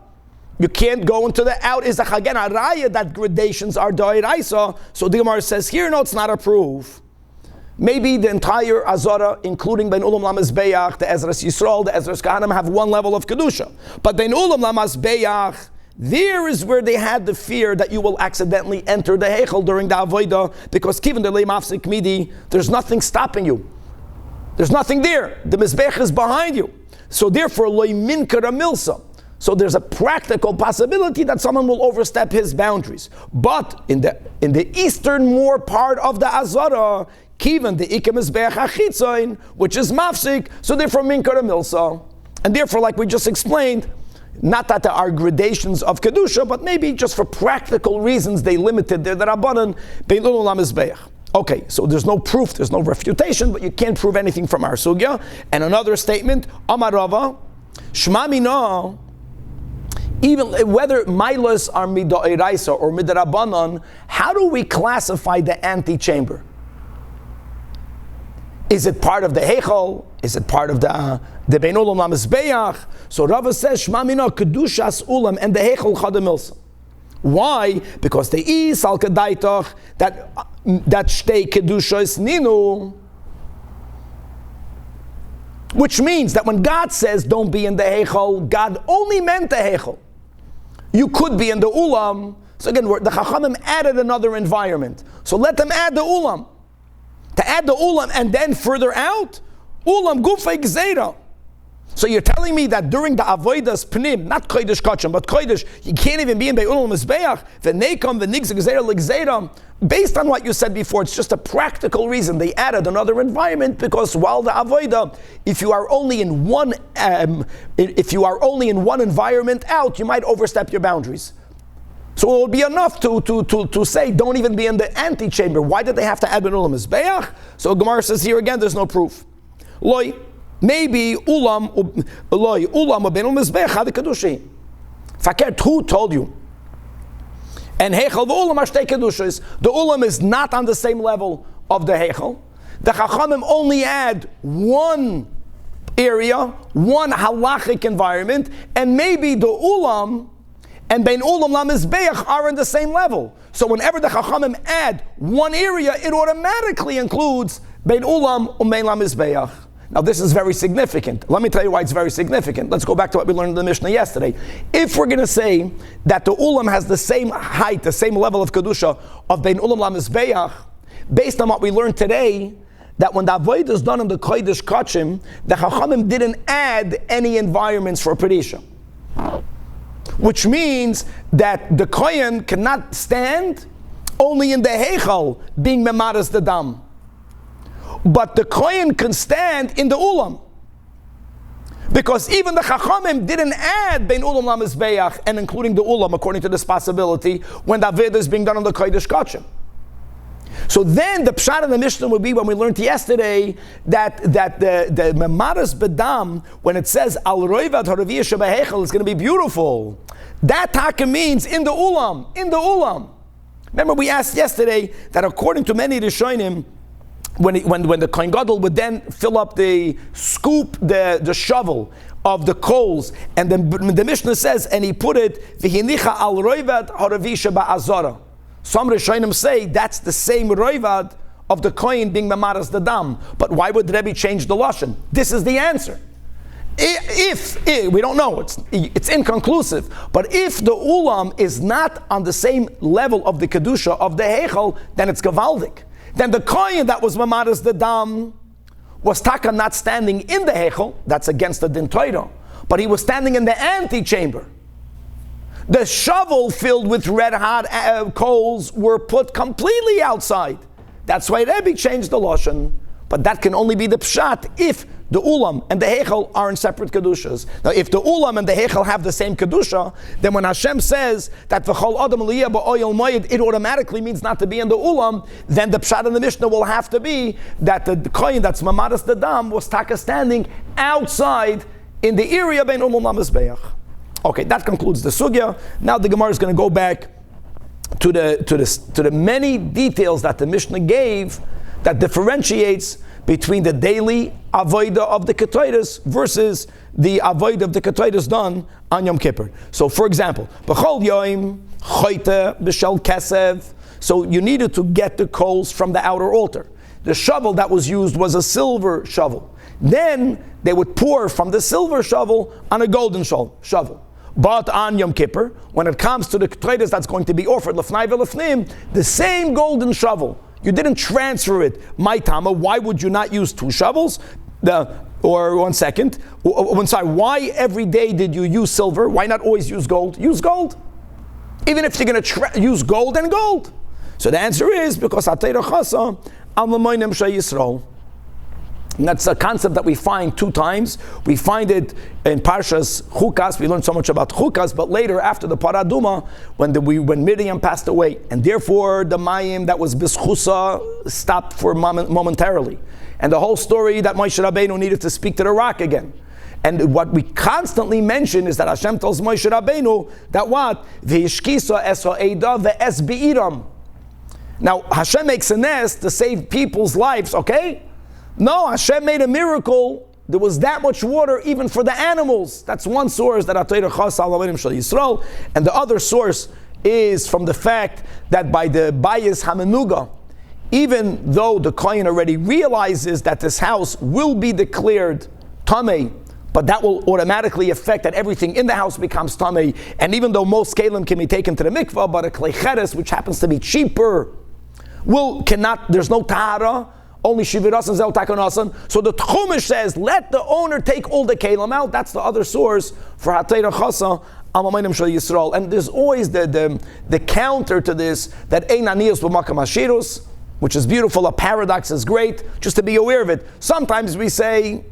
You can't go into the out. Is the chagen araya that gradations are d'oraisa? So the Gemara says here, no, it's not a proof. Maybe the entire azara, including bein ulam lamazbeach, the Ezras Yisrael, the Ezras Kahanim, have one level of kedusha. But bein ulam lamazbeach, there is where they had the fear that you will accidentally enter the heichel during the avodah, because given the leimafsik midi, there's nothing stopping you. There's nothing there. The mizbech is behind you. So therefore, loy minkar milsa. So there's a practical possibility that someone will overstep his boundaries. But in the easternmost part of the azara, kivan the ikemizbeach achitzain, which is mafsik, so therefore minkar milsa. And therefore, like we just explained, not that there are gradations of kedusha, but maybe just for practical reasons they limited their rabbanan bein ulam mizbeach. Okay, so there's no proof, there's no refutation, but you can't prove anything from our sugya. And another statement, Amar Rava, Shma mina, even whether milas are midoiraisa or midrabanan, how do we classify the antechamber? Is it part of the heichal? Is it part of the bein ulam lamizbeach? So Rava says Shma mina kedushas ulam and the heichal chadamilsa. Why? Because the is al kadaitach that shtei kedushas ninu, which means that when God says don't be in the heichal, God only meant the heichal. You could be in the ulam. So again, the Chachamim added another environment. So let them add the ulam. To add the ulam and then further out, ulam gufay gzeira. So you're telling me that during the avodas pnim, not kodesh kachim, but kodesh, you can't even be in ulam mizbeach. V'neikam v'nigz gzeira l'gzeira. Based on what you said before, it's just a practical reason they added another environment, because while the avodah, if you are only in one environment out, you might overstep your boundaries. So it would be enough to say don't even be in the antechamber. Why did they have to add ben ulam mizbeach? So Gemara says here again, there's no proof. Loi, maybe ulam ben ulam mizbeach had kedushi. Fakert, who told you? And heichal v'ulam ashtei kedushas. The ulam is not on the same level of the heichal. The chachamim only add one area, one halachic environment, and maybe the ulam and bein ulam lamizbeach are on the same level. So whenever the chachamim add one area, it automatically includes bein ulam and bein lamizbeach. Now this is very significant. Let me tell you why it's very significant. Let's go back to what we learned in the Mishnah yesterday. If we're going to say that the ulam has the same height, the same level of kedusha of bein ulam lamizbeach, based on what we learned today, that when the avodah is done in the kodesh kachim, the chachamim didn't add any environments for perisha, which means that the kohen cannot stand only in the heichal being memaras the dam. But the kohen can stand in the ulam, because even the chachamim didn't add bein ulam lamizbeach and including the ulam according to this possibility when the avodah is being done on the kodesh kachim. So then the pshat in the Mishnah would be when we learned yesterday that the memaras bedam, when it says al roivad haraviyah shebahechel, is going to be beautiful. That taka means in the ulam, in the ulam. Remember we asked yesterday that according to many Rishonim, when the Kohen Gadol would then fill up the shovel of the coals, and then the Mishnah says, and he put it v'hinicha al roivad haravisha ba'azara. Some Rishonim say that's the same roivad of the Kohen being memaras the dam. But why would Rebbe change the lashon? This is the answer. If we don't know, it's inconclusive. But if the ulam is not on the same level of the kedusha of the heichal, then it's gavaldik. Then the kohen that was mamaras the dam was taka not standing in the heichal. That's against the din Torah, but he was standing in the antechamber. The shovel filled with red hot coals were put completely outside. That's why Rebbe changed the lashon. But that can only be the pshat if the ulam and the heichal are in separate kedushas. Now, if the ulam and the heichal have the same kedusha, then when Hashem says that v'chol adam Aliyah ba'oyel moed, it automatically means not to be in the ulam. Then the pshat in the Mishnah will have to be that the kohen that's mamadas the dam was taka standing outside in the area bein umul namazbeach. Okay, that concludes the sugya. Now the Gemara is going to go back to the many details that the Mishnah gave that differentiates between the daily avodah of the ketores versus the avodah of the ketores done on Yom Kippur. So, for example, b'chol yoim choyte b'shel kesev. So you needed to get the coals from the outer altar. The shovel that was used was a silver shovel. Then they would pour from the silver shovel on a golden shovel. But on Yom Kippur, when it comes to the ketores that's going to be offered, l'fnai v'l'fnim, the same golden shovel, you didn't transfer it. My Tama, why would you not use two shovels? Why every day did you use silver? Why not always use gold? Use gold. Even if you're going to use gold and gold. So the answer is because Atayra Chasa al Mamoinem Shei Yisrael. And that's a concept that we find two times. We find it in Parshas Chukas. We learned so much about Chukas, but later after the Paraduma, when Miriam passed away, and therefore the Mayim that was Bischusa stopped for momentarily. And the whole story that Moshe Rabbeinu needed to speak to the rock again. And what we constantly mention is that Hashem tells Moshe Rabbeinu that what? V'yishkisa es ha'eda ve'es be'iram. Now Hashem makes a nest to save people's lives, okay? No, Hashem made a miracle. There was that much water even for the animals. That's one source that Atayra Chas al Avodim Shel Yisrael. And the other source is from the fact that by the Bayis Hamenuga, even though the Kohen already realizes that this house will be declared Tamei, but that will automatically affect that everything in the house becomes Tamei. And even though most Kalim can be taken to the mikvah, but a Klei Cheres, which happens to be cheaper, there's no Tahara, only Shiviras and Zel Takonasan. So the Chumash says, let the owner take all the Kalim out. That's the other source for Hatayra Chasa al Mamayim Shel Yisrael. And there's always the counter to this, that Ein Aniyos B'Makam Hashirus, which is beautiful. A paradox is great. Just to be aware of it. Sometimes we say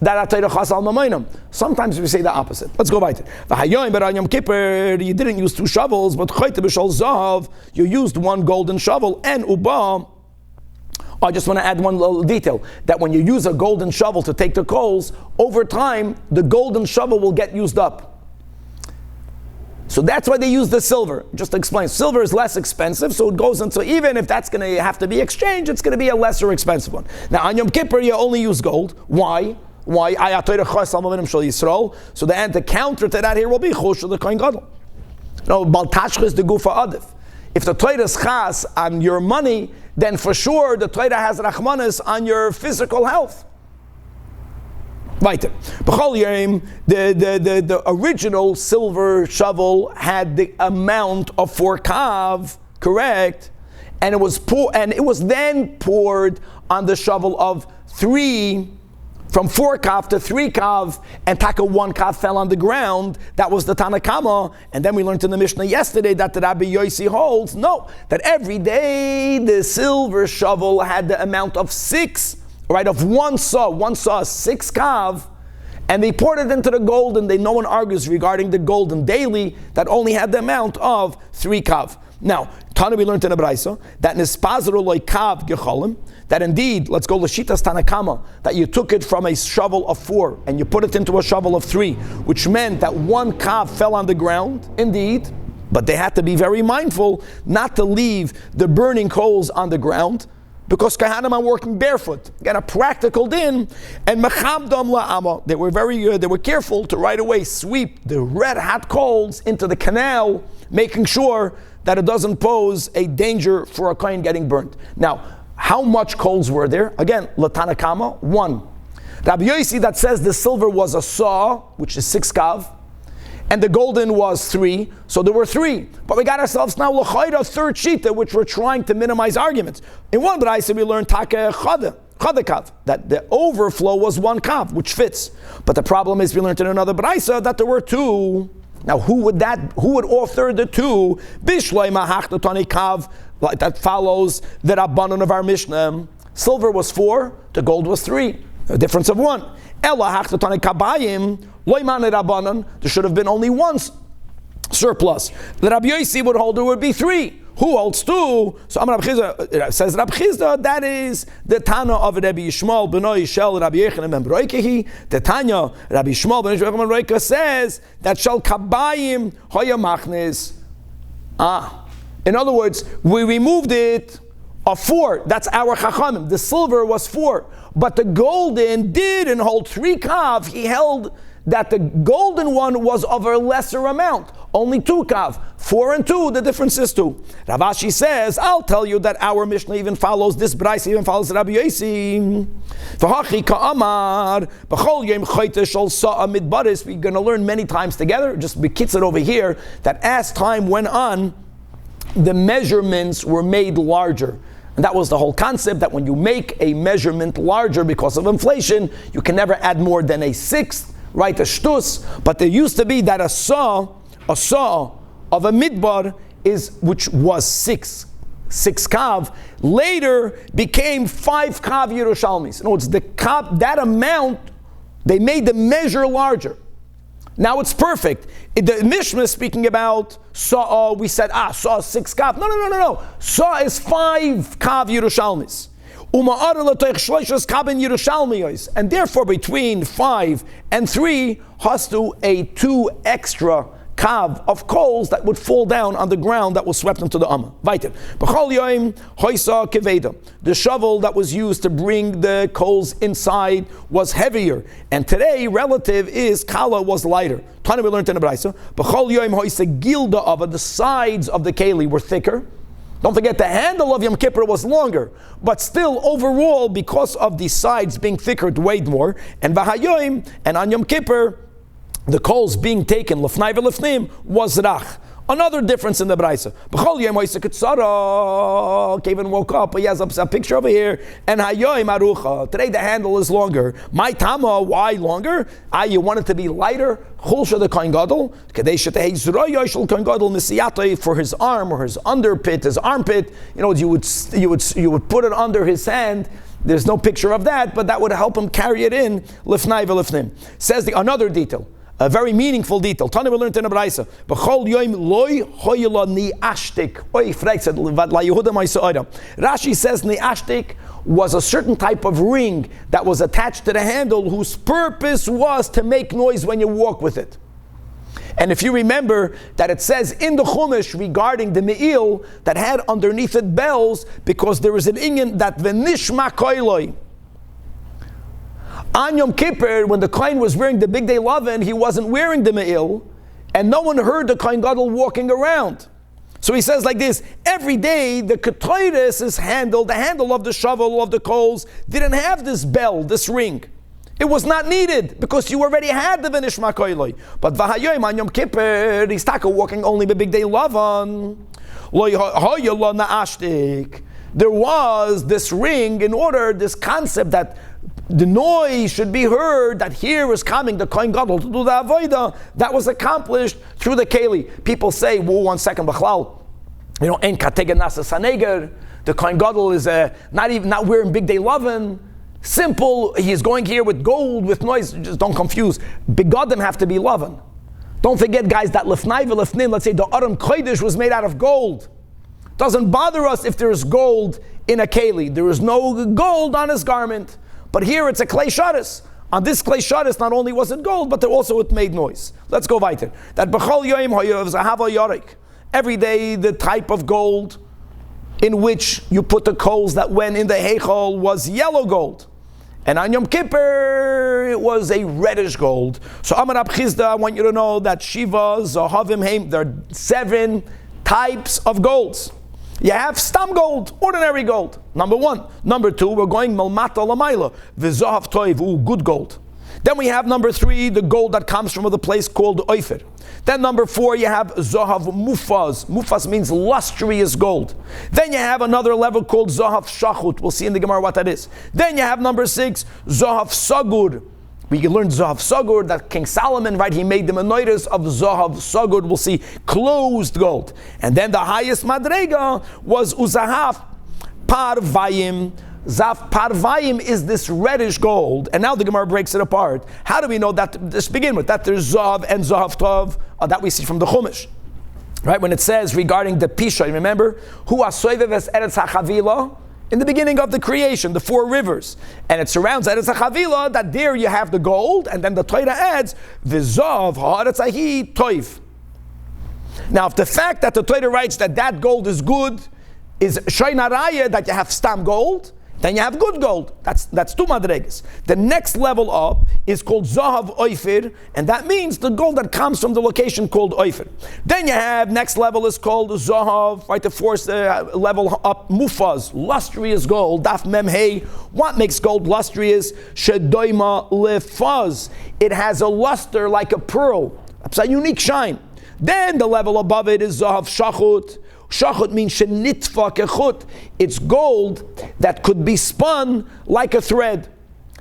that Hatayra Chasa al Mamayim. Sometimes we say the opposite. Let's go by it. V'hayoyim but on Yom Kippur, you didn't use two shovels, but Choyte B'Shol Zahav, you used one golden shovel, and Uba. I just want to add one little detail, that when you use a golden shovel to take the coals, over time, the golden shovel will get used up. So that's why they use the silver. Just to explain, silver is less expensive, so it goes into, even if that's going to have to be exchanged, it's going to be a lesser expensive one. Now on Yom Kippur, you only use gold. Why? So the counter to that here will be Chosh the Kohen Gadol. No, Baltashcha is the Gufa Adif. If the Torah is chas on your money, then for sure the Torah has rachmanis on your physical health. Weiter. The original silver shovel had the amount of 4 kav, correct? And it was then poured on the shovel of 3. From 4 kav to 3 kav, and taka 1 kav fell on the ground. That was the Tanakama. And then we learned in the Mishnah yesterday that the Rabbi Yossi holds, no, that every day the silver shovel had the amount of 6, right, of 1 saw. 1 saw 6 kav, and they poured it into the golden. No one argues regarding the golden daily that only had the amount of 3 kav. Now, Tana, we learned in a Braisa that nispazaru loy kav gecholim, that indeed, let's go l'shitas Tanakama, that you took it from a shovel of 4 and you put it into a shovel of 3, which meant that 1 kav fell on the ground, indeed, but they had to be very mindful not to leave the burning coals on the ground, because Kahanim are working barefoot. Again, a practical din, and mechabdam la'ama, they were careful to right away sweep the red hot coals into the canal, making sure that it doesn't pose a danger for a kohen getting burnt. Now, how much coals were there? Again, Latanakama, 1. Rabbi Yossi that says the silver was a saw, which is 6 kav, and the golden was 3, so there were 3. But we got ourselves now l'chayra, 3rd shita, which we're trying to minimize arguments. In one braisa we learned take chada kav, that the overflow was 1 kav, which fits. But the problem is we learned in another braisa that there were 2. Now, who would author the 2? Bishloi mahachtatani kav, like that follows the Rabbanon of our Mishnah. Silver was 4, the gold was 3. A difference of one. There should have been only one surplus. The Rabbi Yossi would hold there would be three. Who holds two? So Amar Rabbi Chizda says Rabbi Chizda, that is the Tana of Rabbi Yishmael B'noi Shel Rabbi Yechanan Ben Beroikehi. The Tanya Rabbi Yishmael B'noi Shel Rabbi Beroikehi says that Shel Kabayim Hoya Machnes. In other words, we removed it of 4. That's our Chachamim. The silver was 4, but the golden didn't hold 3 kav. He held that the golden one was of a lesser amount, only 2 kav. 4 and 2, the difference is 2. Rav Ashi says, I'll tell you that our Mishnah even follows this Brais, even follows Rabbi Yossi. We're going to learn many times together, just bekitzer over here, that as time went on, the measurements were made larger. And that was the whole concept, that when you make a measurement larger because of inflation, you can never add more than a 1/6, right, a shtus. But there used to be that a saw of a midbar which was 6 kav, later became 5 kav Yerushalmis. In other words, the kav, that amount, they made the measure larger. Now it's perfect. The Mishnah is speaking about saw. We said saw 6 kav. No. Saw is 5 kav Yerushalmis. And therefore between 5 and 3 has to a 2 extra kav of coals that would fall down on the ground that was swept into the Amma. Weiter. The shovel that was used to bring the coals inside was heavier, and today relative is kala was lighter. Tana we learned in the Braisa. The sides of the keli were thicker. Don't forget, the handle of Yom Kippur was longer, but still overall, because of the sides being thicker, it weighed more. And Vahayoim, and on Yom Kippur, the coals being taken, lefnai v'lefnim, was rach. Another difference in the Braisa. Kevin woke up, he has a picture over here, and hayoim arucha. Today the handle is longer. My tama, why longer? You want it to be lighter. Chulsha the kohen gadol, for his arm or his underpit, his armpit. You know, you would put it under his hand. There's no picture of that, but that would help him carry it in. Lefnai v'lefnim. Says another detail. A very meaningful detail. Tani we learned in the Braisa. Rashi says ni'ashtik was a certain type of ring that was attached to the handle whose purpose was to make noise when you walk with it. And if you remember that it says in the Chumash regarding the me'il that had underneath it bells, because there is an inyan that v'nishma koiloi. On Yom Kippur, when the Kohen was wearing the Big Day Lavan, he wasn't wearing the Me'il, and no one heard the Kohen Gadol walking around. So he says like this, every day the Ketores handle, the handle of the shovel, of the coals, didn't have this bell, this ring. It was not needed, because you already had the V'nishma Koiloi. But Vahayoim on Yom Kippur, he's walking only the Big Day Lavan. There was this ring in order, this concept that the noise should be heard, that here is coming the Kohen Gadol to do the Avodah, that was accomplished through the Keli. People say, whoa, 1 second, B'chlal, En Katega Nasa Saneger, the Kohen Gadol is not wearing Big Day Lavan. Simple, he is going here with gold, with noise, just don't confuse. Begodim have to be Lavan. Don't forget, guys, that Lefnai v'Lefnim, let's say the Aron Kodesh was made out of gold. Doesn't bother us if there is gold in a Keli. There is no gold on his garment. But here it's a clay shaddis. On this clay shaddis, not only was it gold, but also it made noise. Let's go weiter. That b'chol yoyim hoyev zahava yorik. Every day the type of gold in which you put the coals that went in the heichal was yellow gold. And on Yom Kippur, it was a reddish gold. So Amar Rab Chizda, I want you to know that Shiva, Zahavim, Heim, there are 7 types of golds. You have stam gold, ordinary gold. Number 1. Number 2, we're going malmata lamayla, v'zahav toiv, good gold. Then we have number 3, the gold that comes from a place called Oifer. Then number 4, you have zahav mufaz. Mufaz means lustrous gold. Then you have another level called zahav shachut. We'll see in the Gemara what that is. Then you have number 6, zahav sagur. We can learn Zahav Sagur, that King Solomon, right, he made the menorahs of Zahav Sagur, we'll see, closed gold. And then the highest Madrega was Uzahav Parvayim Zav Parvayim is this reddish gold. And now the Gemara breaks it apart. How do we know that? Let's begin with that. There's Zav and Zav Tov that we see from the Chumash. Right? When it says regarding the Pisha, you remember? Hu asoivev es eretz hachavila? In the beginning of the creation, the 4 rivers. And it surrounds Eretz HaChavila, that there you have the gold, and then the Torah adds, V'zav ha'aretz hahi toiv. Now, if the fact that the Torah writes that gold is good, is Shayna Raya, that you have stam gold, then you have good gold. That's 2 madregas. The next level up is called Zahav Oifir, and that means the gold that comes from the location called Oifir. Then you have, next level is called Zahav, right, the 4th level up, Mufaz, lustrous gold, Daf Mem Hey. What makes gold lustrous? Shedoima Lefaz. It has a luster like a pearl. It's a unique shine. Then the level above it is Zahav Shachut. Shachut means shenitfa kechut. It's gold that could be spun like a thread.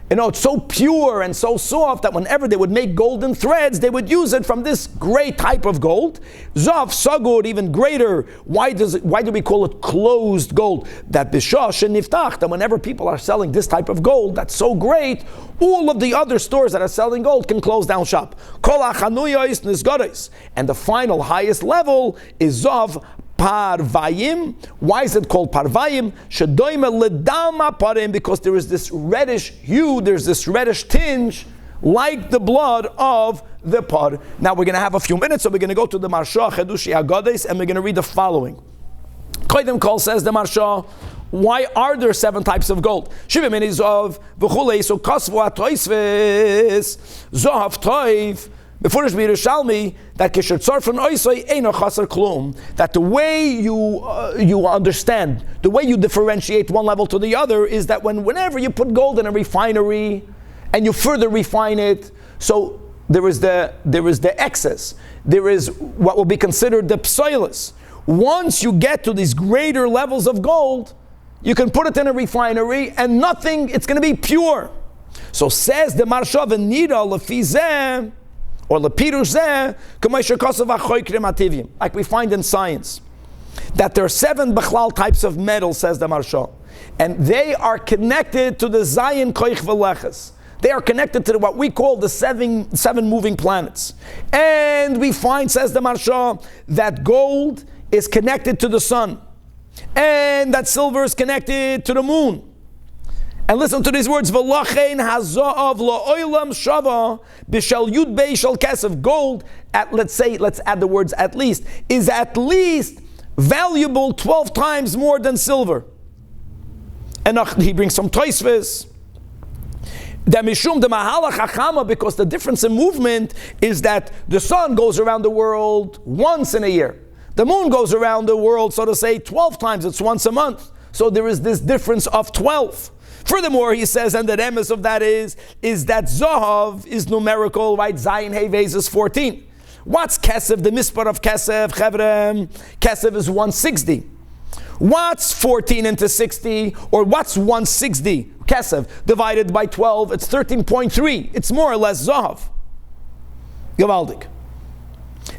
You know, it's so pure and so soft that whenever they would make golden threads, they would use it from this great type of gold. Zav sagur, even greater. Why do we call it closed gold? That b'shah sheniftach, that whenever people are selling this type of gold, that's so great, all of the other stores that are selling gold can close down shop. Kol hachanuyos nisgaros. And the final highest level is Zav Parvayim. Why is it called Parvayim? Shedoime ledama parim, because there is this reddish hue, there's this reddish tinge, like the blood of the par. Now we're going to have a few minutes, so we're going to go to the Marsha Chedushi Agodes, and we're going to read the following. Koydem Kol says the Marsha, why are there 7 types of gold? Shiva minis of v'chulei, so kasvu atoisves, zohav toiv. Before it's Yerushalmi, that that the way you understand, the way you differentiate one level to the other is that whenever you put gold in a refinery and you further refine it, so there is the excess, there is what will be considered the psoilus. Once you get to these greater levels of gold, you can put it in a refinery and nothing, it's going to be pure. So says the Marshav and Nida Lefizeh, or like we find in science, that there are 7 bechlal types of metal, says the Marsha, and they are connected to the Zayin Koich V'Leches. They are connected to what we call the seven moving planets. And we find, says the Marsha, that gold is connected to the sun, and that silver is connected to the moon. And listen to these words: V'lachein haza'av la'olam shava b'shel yud be'shel kesef. Gold, let's add the words at least, is at least valuable 12 times more than silver. And he brings some toisves. The mishum the mahalach hachama, because the difference in movement is that the sun goes around the world once in a year. The moon goes around the world, so to say, 12 times. It's once a month. So there is this difference of 12. Furthermore, he says, and the emes of that is that Zahav is numerical, right? Zayin Hey Vez is 14. What's Kesef? The mispar of Kesef, Chevrem, Kesef is 160. What's 14 into 60? Or what's 160? Kesef divided by 12, it's 13.3. It's more or less Zahav. Gavaldik.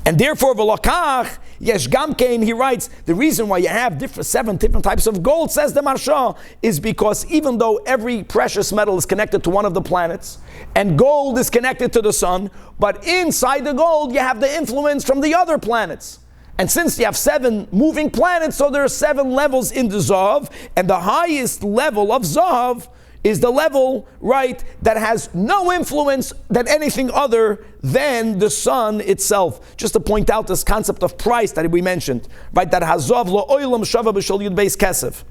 And therefore, V'lakach, Yesh Gamkein, he writes, the reason why you have 7 different types of gold, says the Marsha, is because even though every precious metal is connected to one of the planets, and gold is connected to the sun, but inside the gold you have the influence from the other planets. And since you have 7 moving planets, so there are 7 levels in the Zahav, and the highest level of Zahav is the level, right, that has no influence than anything other than the sun itself. Just to point out this concept of price that we mentioned, right, that hazav lo oilam shava b'shal yud beis kesef.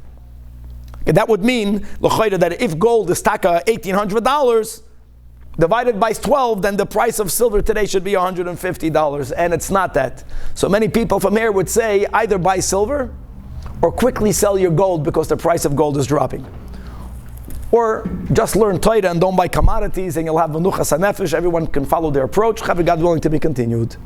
And that would mean, that if gold is taka $1,800, divided by 12, then the price of silver today should be $150, and it's not that. So many people from here would say, either buy silver, or quickly sell your gold because the price of gold is dropping. Or just learn Torah and don't buy commodities, and you'll have menuchas hanefesh. Everyone can follow their approach. God willing, to be continued.